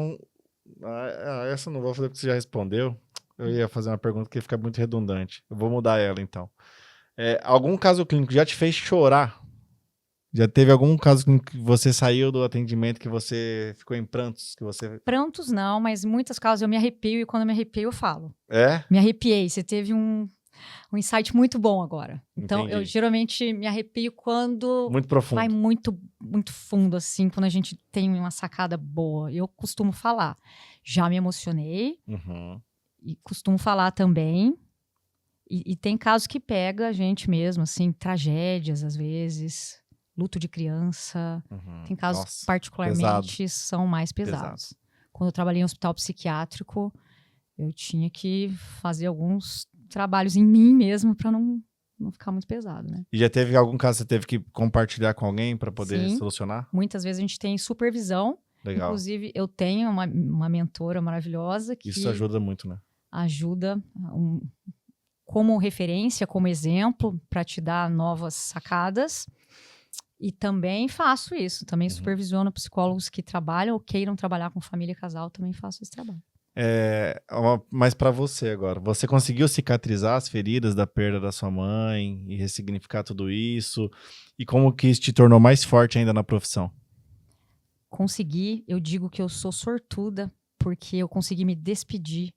essa eu não vou fazer porque você já respondeu. Eu ia fazer uma pergunta que fica muito redundante. Eu vou mudar ela, então. Algum caso clínico já te fez chorar? Já teve algum caso clínico que você saiu do atendimento que você ficou em prantos? Prantos não, mas em muitas casos eu me arrepio e quando eu me arrepio eu falo. É? Me arrepiei. Você teve um insight muito bom agora. Então, Entendi. eu geralmente me arrepio quando Muito profundo. vai muito, muito fundo, assim, quando a gente tem uma sacada boa. Eu costumo falar. Já me emocionei e costumo falar também. E tem casos que pega a gente mesmo, assim, tragédias às vezes, luto de criança. Tem casos que particularmente são mais pesados. Quando eu trabalhei em hospital psiquiátrico, eu tinha que fazer alguns trabalhos em mim mesmo para não ficar muito pesado, né? E já teve algum caso que você teve que compartilhar com alguém para poder solucionar? Muitas vezes a gente tem supervisão. Legal. Inclusive, eu tenho uma mentora maravilhosa que... Isso ajuda muito, né? Ajuda como referência, como exemplo, para te dar novas sacadas. E também faço isso. Também supervisiono psicólogos que trabalham ou queiram trabalhar com família e casal. Também faço esse trabalho. Mas para você agora, você conseguiu cicatrizar as feridas da perda da sua mãe e ressignificar tudo isso? E como que isso te tornou mais forte ainda na profissão? Consegui. Eu digo que eu sou sortuda porque eu consegui me despedir.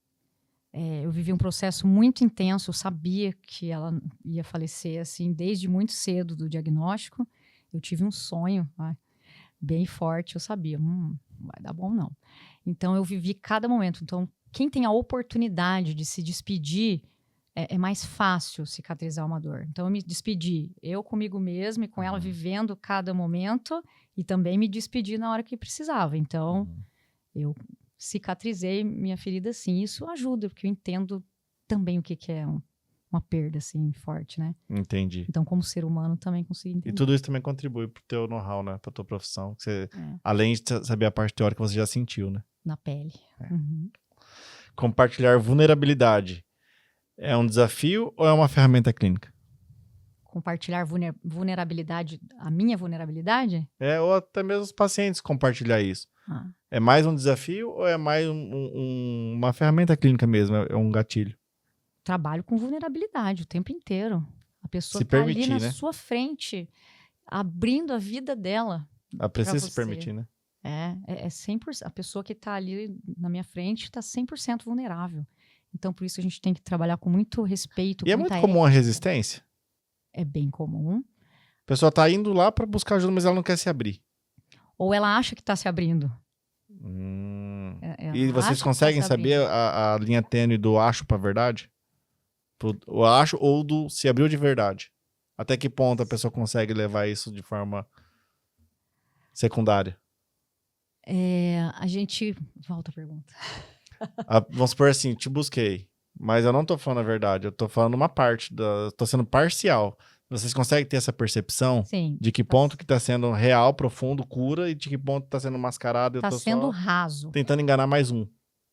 Eu vivi um processo muito intenso. Eu sabia que ela ia falecer assim desde muito cedo do diagnóstico. Eu tive um sonho bem forte. Eu sabia, não vai dar bom não. Então, eu vivi cada momento. Então, quem tem a oportunidade de se despedir, é mais fácil cicatrizar uma dor. Então, eu me despedi, eu comigo mesma e com ela vivendo cada momento e também me despedi na hora que precisava. Então, eu cicatrizei minha ferida, sim. Isso ajuda, porque eu entendo também o que é uma perda, assim, forte, né? Entendi. Então, como ser humano, também consegui entender. E tudo isso também contribui pro teu know-how, né? Pra tua profissão. Você, além de saber a parte teórica, você já sentiu, né? Na pele. Compartilhar vulnerabilidade é um desafio ou é uma ferramenta clínica? Compartilhar vulnerabilidade, a minha vulnerabilidade? Ou até mesmo os pacientes compartilhar isso. É mais um desafio ou é mais uma ferramenta clínica mesmo? É um gatilho? Trabalho com vulnerabilidade o tempo inteiro. A pessoa está ali na né? sua frente, abrindo a vida dela. Ela precisa se permitir, né? É 100%. A pessoa que está ali na minha frente está 100% vulnerável. Então, por isso, a gente tem que trabalhar com muito respeito. E é muito comum a resistência? É bem comum. A pessoa está indo lá para buscar ajuda, mas ela não quer se abrir. Ou ela acha que está se abrindo. E vocês conseguem saber a linha tênue do acho para verdade? O acho ou do se abriu de verdade? Até que ponto a pessoa consegue levar isso de forma secundária? A gente... Volta a pergunta. Vamos supor assim, te busquei, mas eu não tô falando a verdade, eu tô falando uma parte, tô sendo parcial. Vocês conseguem ter essa percepção Sim. de que ponto que tá sendo real, profundo, cura, e de que ponto tá sendo mascarado e eu Tá tô sendo só raso. tentando enganar mais um.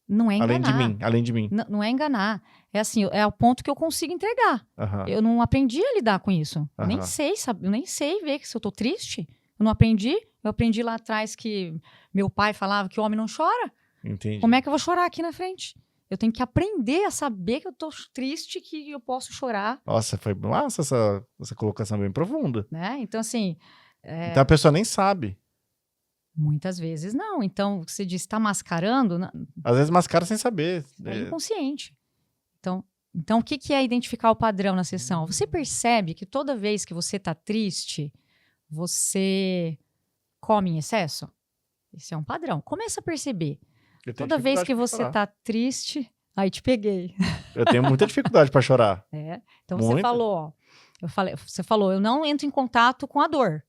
Não é Além de enganar. mim, além de mim. Não é enganar. É assim, é o ponto que eu consigo entregar. Aham. Eu não aprendi a lidar com isso. Eu nem Aham. sei, sabe? Eu nem sei ver que se eu tô triste. Eu não aprendi. Eu aprendi lá atrás que meu pai falava que o homem não chora. Entendi. Como é que eu vou chorar aqui na frente? Eu tenho que aprender a saber que eu tô triste, que eu posso chorar, Nossa, foi massa essa colocação bem profunda. né? Então, assim, Então a pessoa nem sabe. muitas vezes não. Então, você diz, tá mascarando, Às vezes mascara sem saber. é inconsciente. Então, o que que é identificar o padrão na sessão? Você percebe que toda vez que você tá triste, você come em excesso? Esse é um padrão. Começa a perceber. Eu tenho Toda vez dificuldade que pra você chorar. tá triste, aí te peguei. Eu tenho muita dificuldade pra chorar. É. Então você Muita. falou, ó, você falou, eu não entro em contato com a dor.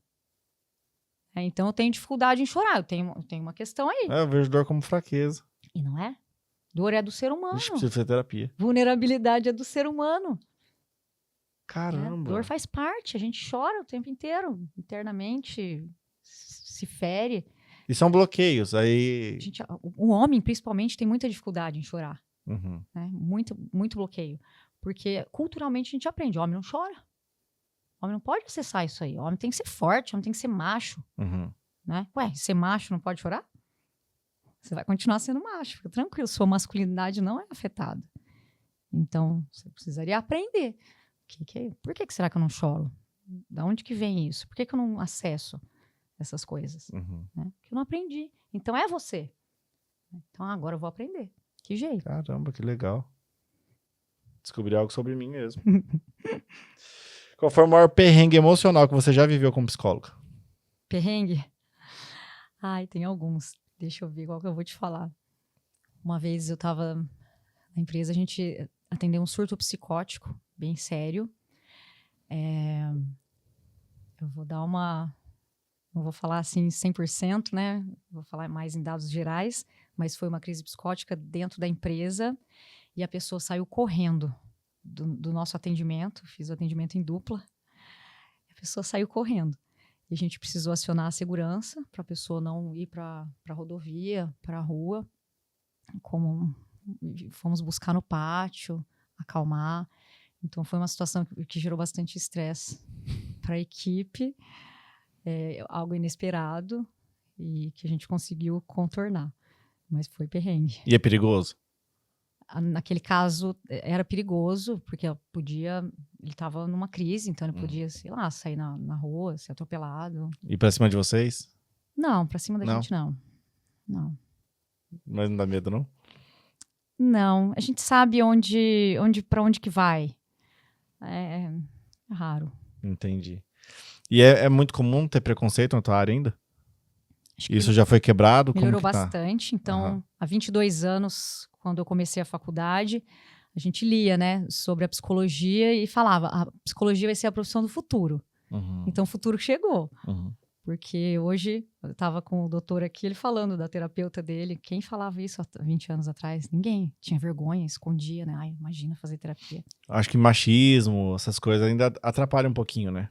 Então eu tenho dificuldade em chorar. Eu tenho uma questão aí. Eu vejo dor como fraqueza. E não é? Dor é do ser humano. Ixi, preciso fazer terapia. Vulnerabilidade é do ser humano. Né? Caramba. Dor faz parte. A gente chora o tempo inteiro, internamente, se fere. E são bloqueios. Aí. O homem, principalmente, tem muita dificuldade em chorar. Uhum. Né? Muito, muito bloqueio. Porque culturalmente a gente aprende: homem não chora. Homem não pode acessar isso aí. Homem tem que ser forte, homem tem que ser macho. Uhum. Né? Ué, ser macho não pode chorar? Você vai continuar sendo macho, fica tranquilo. Sua masculinidade não é afetada. Então, você precisaria aprender. Por que será que eu não choro? Da onde que vem isso? Por que eu não acesso essas coisas? Uhum. Né? Porque eu não aprendi. Então, é você. Então, agora eu vou aprender. Que jeito? Caramba, que legal. Descobri algo sobre mim mesmo. Qual foi o maior perrengue emocional que você já viveu como psicóloga? Perrengue? Ai, tem alguns. Deixa eu ver qual que eu vou te falar. Uma vez eu estava na empresa, a gente atendeu um surto psicótico bem sério. Eu vou dar uma... Não vou falar assim 100%, né? Vou falar mais em dados gerais, mas foi uma crise psicótica dentro da empresa e a pessoa saiu correndo do nosso atendimento. Fiz o atendimento em dupla. A pessoa saiu correndo. E a gente precisou acionar a segurança para a pessoa não ir para a rodovia, para a rua. Fomos buscar no pátio, acalmar. Então, foi uma situação que gerou bastante estresse para a equipe. Algo inesperado e que a gente conseguiu contornar. Mas foi perrengue. E é perigoso? Naquele caso, era perigoso, porque ele estava numa crise, então ele podia, sei lá, sair na rua, ser atropelado. E pra cima de vocês? Não, pra cima da Não? gente não. Não. Mas não dá medo, não? Não, a gente sabe para onde que vai. É raro. Entendi. E é muito comum ter preconceito na tua área ainda? Acho que Isso já foi quebrado? melhorou Como que tá? bastante. Então, há 22 anos, quando eu comecei a faculdade, a gente lia, né, sobre a psicologia e falava, a psicologia vai ser a profissão do futuro. Uhum. Então, o futuro chegou. Uhum. Porque hoje, eu estava com o doutor aqui, ele falando da terapeuta dele. Quem falava isso há 20 anos atrás? Ninguém. Tinha vergonha, escondia, né? Ai, imagina fazer terapia. Acho que machismo, essas coisas ainda atrapalham um pouquinho, né?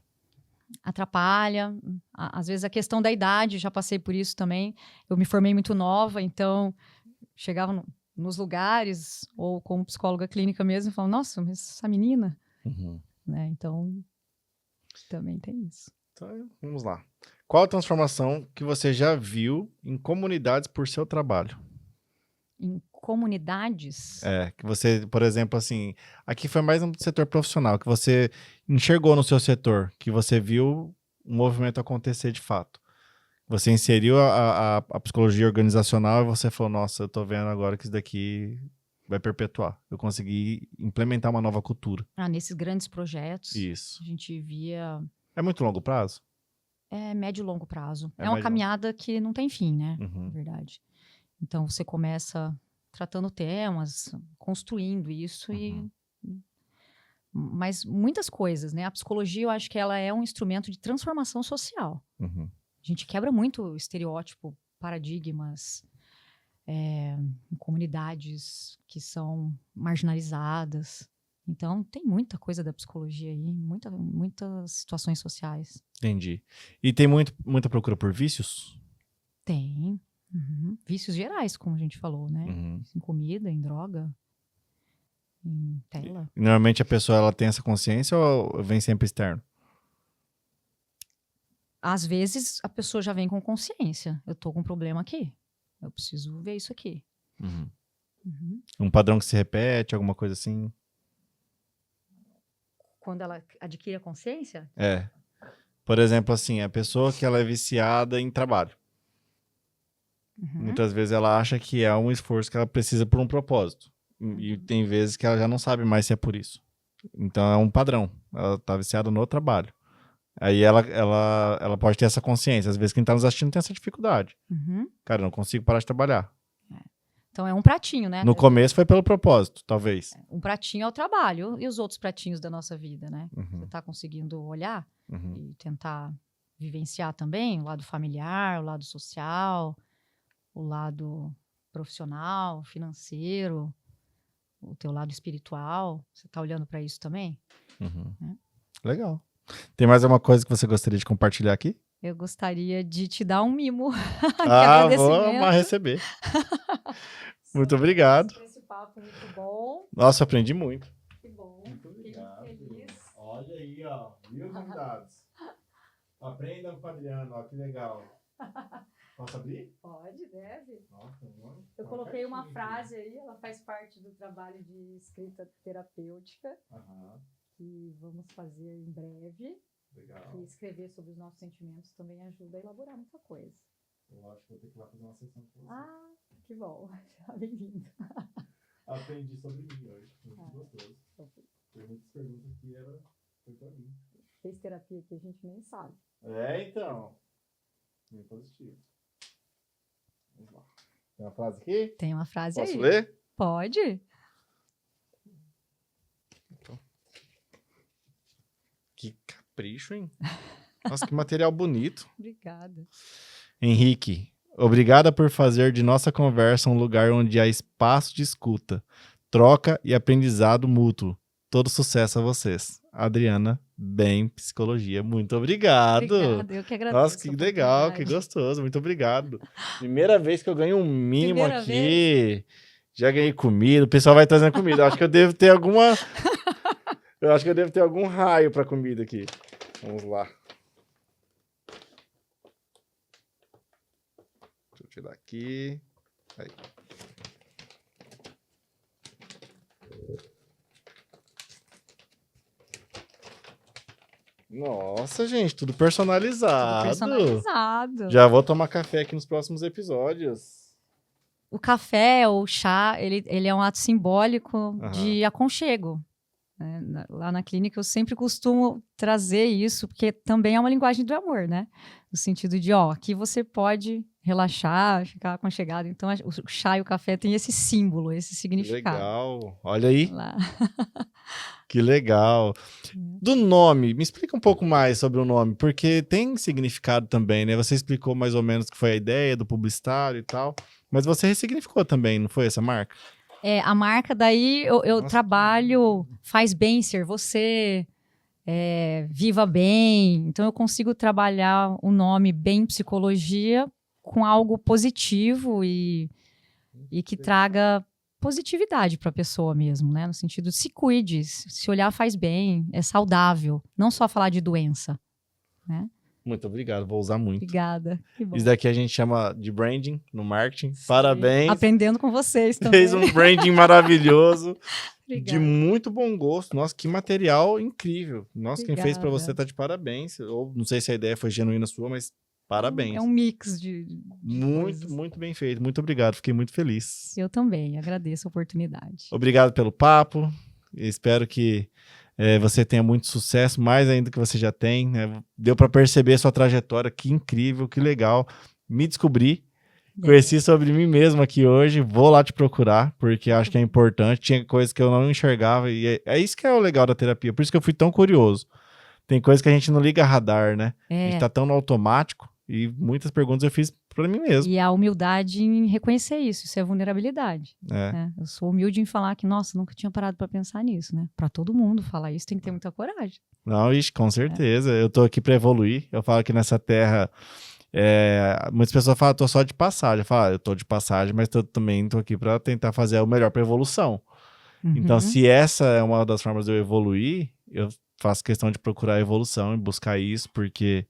Atrapalha. Às vezes a questão da idade, já passei por isso também. Eu me formei muito nova, então chegava nos lugares, ou como psicóloga clínica mesmo, e falava, nossa, mas essa menina... Uhum. Né? Então, também tem isso. Então, vamos lá. Qual a transformação que você já viu em comunidades por seu trabalho? Em comunidades... Que você, por exemplo, assim, aqui foi mais um setor profissional, que você enxergou no seu setor, que você viu um movimento acontecer de fato. Você inseriu a psicologia organizacional e você falou, nossa, eu tô vendo agora que isso daqui vai perpetuar. Eu consegui implementar uma nova cultura. Nesses grandes projetos, Isso. a gente via... É muito longo prazo? É médio e longo prazo. É É uma médio e caminhada que não tem fim, né? Uhum. Na verdade. Então, você começa tratando temas, construindo isso mas muitas coisas, né? A psicologia, eu acho que ela é um instrumento de transformação social. Uhum. A gente quebra muito estereótipo, paradigmas, em comunidades que são marginalizadas. Então, tem muita coisa da psicologia aí, muitas situações sociais. Entendi. E tem muita procura por vícios? Tem. Uhum. Vícios gerais, como a gente falou, né? Uhum. Em comida, em droga, em tela. E normalmente a pessoa ela tem essa consciência ou vem sempre externo? Às vezes, a pessoa já vem com consciência. Eu tô com um problema aqui. Eu preciso ver isso aqui. Uhum. Uhum. Um padrão que se repete, alguma coisa assim? Quando ela adquire a consciência, É. Por exemplo, assim, a pessoa que ela é viciada em trabalho. uhum. Muitas vezes ela acha que é um esforço que ela precisa por um propósito. E tem vezes que ela já não sabe mais se é por isso. Então é um padrão. Ela tá viciada no trabalho. Aí ela pode ter essa consciência. Às vezes quem tá nos assistindo tem essa dificuldade. Uhum. Cara, eu não consigo parar de trabalhar. Então é um pratinho, né? No começo foi pelo propósito, talvez. Um pratinho é o trabalho. E os outros pratinhos da nossa vida, né? Uhum, Você tá conseguindo olhar uhum. e tentar vivenciar também o lado familiar, o lado social, o lado profissional, financeiro, o teu lado espiritual. Você tá olhando para isso também? Uhum. Legal. Tem mais alguma coisa que você gostaria de compartilhar aqui? Eu gostaria de te dar um mimo. Vou amar receber. Muito obrigado. Esse papo muito bom. Nossa, aprendi muito. Que bom. Muito obrigado. Feliz. Olha aí, ó. 1000 convidados. Aprenda com o Adriano, ó, que legal. Posso abrir? Pode, deve. Nossa, mano. Eu coloquei uma frase aí, ela faz parte do trabalho de escrita terapêutica, que vamos fazer em breve. Legal. E escrever sobre os nossos sentimentos também ajuda a elaborar muita coisa. Eu acho que vou ter que ir lá fazer uma sessão com você. Ah, que bom. Bem-vindo. Aprendi sobre mim hoje. Muito gostoso. Tem muitas perguntas que foi pra mim. Fez terapia que a gente nem sabe. Então. Bem positivo. Vamos lá. Tem uma frase aqui? Tem uma frase Posso aí. ler? Pode. Que capricho, hein? Nossa, que material bonito. Obrigada. Henrique, obrigada por fazer de nossa conversa um lugar onde há espaço de escuta, troca e aprendizado mútuo. Todo sucesso a vocês. Adriana, Bem Psicologia. Muito obrigado. Obrigada, eu que agradeço. Nossa, que legal, que gostoso. Muito obrigado. Primeira vez que eu ganho um mimo Primeira aqui. vez. Já ganhei comida. O pessoal vai trazendo comida. Acho que eu devo ter alguma... Eu acho que eu devo ter algum raio para comida aqui. Vamos lá. Deixa eu tirar aqui. Aí. Nossa, gente, tudo personalizado. Personalizado. Já vou tomar café aqui nos próximos episódios. O café ou o chá, ele é um ato simbólico de aconchego. Né? Lá na clínica eu sempre costumo trazer isso, porque também é uma linguagem do amor, né? No sentido de, aqui você pode relaxar, ficar aconchegado. Então o chá e o café têm esse símbolo, esse significado. Legal, olha aí. Lá. Que legal. Do nome, me explica um pouco mais sobre o nome, porque tem significado também, né? Você explicou mais ou menos que foi a ideia do publicitário e tal, mas você ressignificou também, não foi essa marca? A marca, daí eu trabalho, faz bem ser você, viva bem. Então eu consigo trabalhar o nome Bem Psicologia com algo positivo e que traga positividade para a pessoa mesmo, né? No sentido, se cuide, se olhar faz bem, é saudável. Não só falar de doença, né? Muito obrigado, vou usar muito. Obrigada. Que bom. Isso daqui a gente chama de branding no marketing. Sim. Parabéns. Aprendendo com vocês também. Fez um branding maravilhoso. Obrigada. De muito bom gosto. Nossa, que material incrível. Nossa, Obrigada. Quem fez para você tá de parabéns. Ou não sei se a ideia foi genuína sua, mas parabéns. É um mix de muito, coisas. muito bem feito. Muito obrigado. Fiquei muito feliz. Eu também. Agradeço a oportunidade. Obrigado pelo papo. Espero que você tenha muito sucesso, mais ainda que você já tem. Né? Deu para perceber sua trajetória. Que incrível, que legal. Me descobri. Conheci sobre mim mesmo aqui hoje. Vou lá te procurar, porque acho que é importante. Tinha coisas que eu não enxergava. E é isso que é o legal da terapia. Por isso que eu fui tão curioso. Tem coisas que a gente não liga radar, né? A gente tá tão no automático. E muitas perguntas eu fiz pra mim mesmo. E a humildade em reconhecer isso é vulnerabilidade. É. Né? Eu sou humilde em falar que, nossa, nunca tinha parado pra pensar nisso, né? Pra todo mundo falar isso tem que ter muita coragem. Não, ixi, com certeza. Eu tô aqui pra evoluir. Eu falo que nessa terra, muitas pessoas falam, tô só de passagem. Eu falo, eu tô de passagem, mas também tô aqui pra tentar fazer o melhor pra evolução. Então, se essa é uma das formas de eu evoluir, eu faço questão de procurar a evolução e buscar isso, porque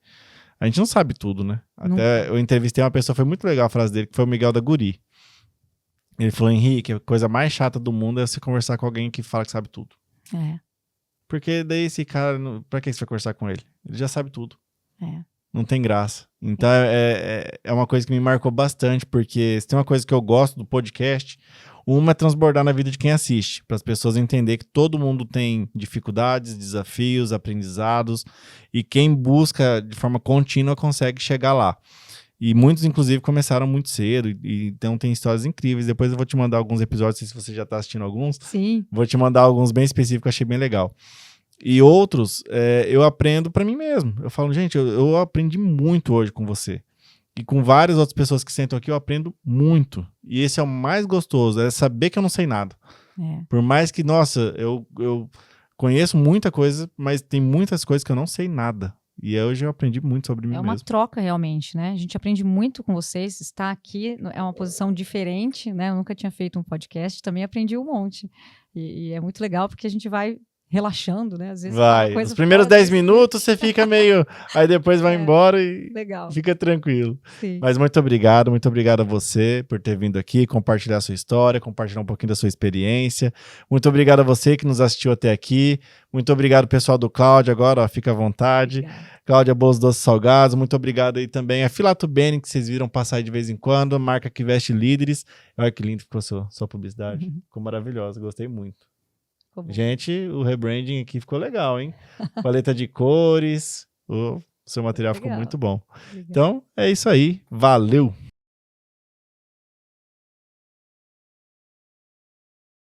a gente não sabe tudo, né? Até eu entrevistei uma pessoa, foi muito legal a frase dele, que foi o Miguel da Guri. Ele falou, Henrique, a coisa mais chata do mundo é você conversar com alguém que fala que sabe tudo. Porque daí esse cara, pra que você vai conversar com ele? Ele já sabe tudo. Não tem graça. Então é uma coisa que me marcou bastante, porque se tem uma coisa que eu gosto do podcast, uma é transbordar na vida de quem assiste, para as pessoas entenderem que todo mundo tem dificuldades, desafios, aprendizados, e quem busca de forma contínua consegue chegar lá. E muitos, inclusive, começaram muito cedo, então tem histórias incríveis. Depois eu vou te mandar alguns episódios, não sei se você já está assistindo alguns. Sim. Vou te mandar alguns bem específicos, achei bem legal. E outros, eu aprendo para mim mesmo. Eu falo, gente, eu aprendi muito hoje com você. E com várias outras pessoas que sentam aqui, eu aprendo muito. E esse é o mais gostoso, é saber que eu não sei nada. Por mais que, nossa, eu conheço muita coisa, mas tem muitas coisas que eu não sei nada. E hoje eu aprendi muito sobre mim mesmo. É uma troca, realmente, né? A gente aprende muito com vocês. Estar aqui é uma posição diferente, né? Eu nunca tinha feito um podcast, também aprendi um monte. E é muito legal porque a gente vai relaxando, né? Às vezes vai. Os primeiros 10 minutos você fica meio... Aí depois vai embora e fica tranquilo. Sim. Mas muito obrigado a você por ter vindo aqui, compartilhar a sua história, compartilhar um pouquinho da sua experiência. Muito obrigado a você que nos assistiu até aqui. Muito obrigado, pessoal do Cláudia, agora, ó, fica à vontade. Obrigada. Cláudia Bolos Doces Salgados, muito obrigado aí também a Filato Bene, que vocês viram passar aí de vez em quando, marca que veste líderes. Olha que lindo ficou sua publicidade. Ficou maravilhosa, gostei muito. Gente, o rebranding aqui ficou legal, hein? Paleta de cores, o seu material ficou muito bom. Legal. Então, é isso aí. Valeu!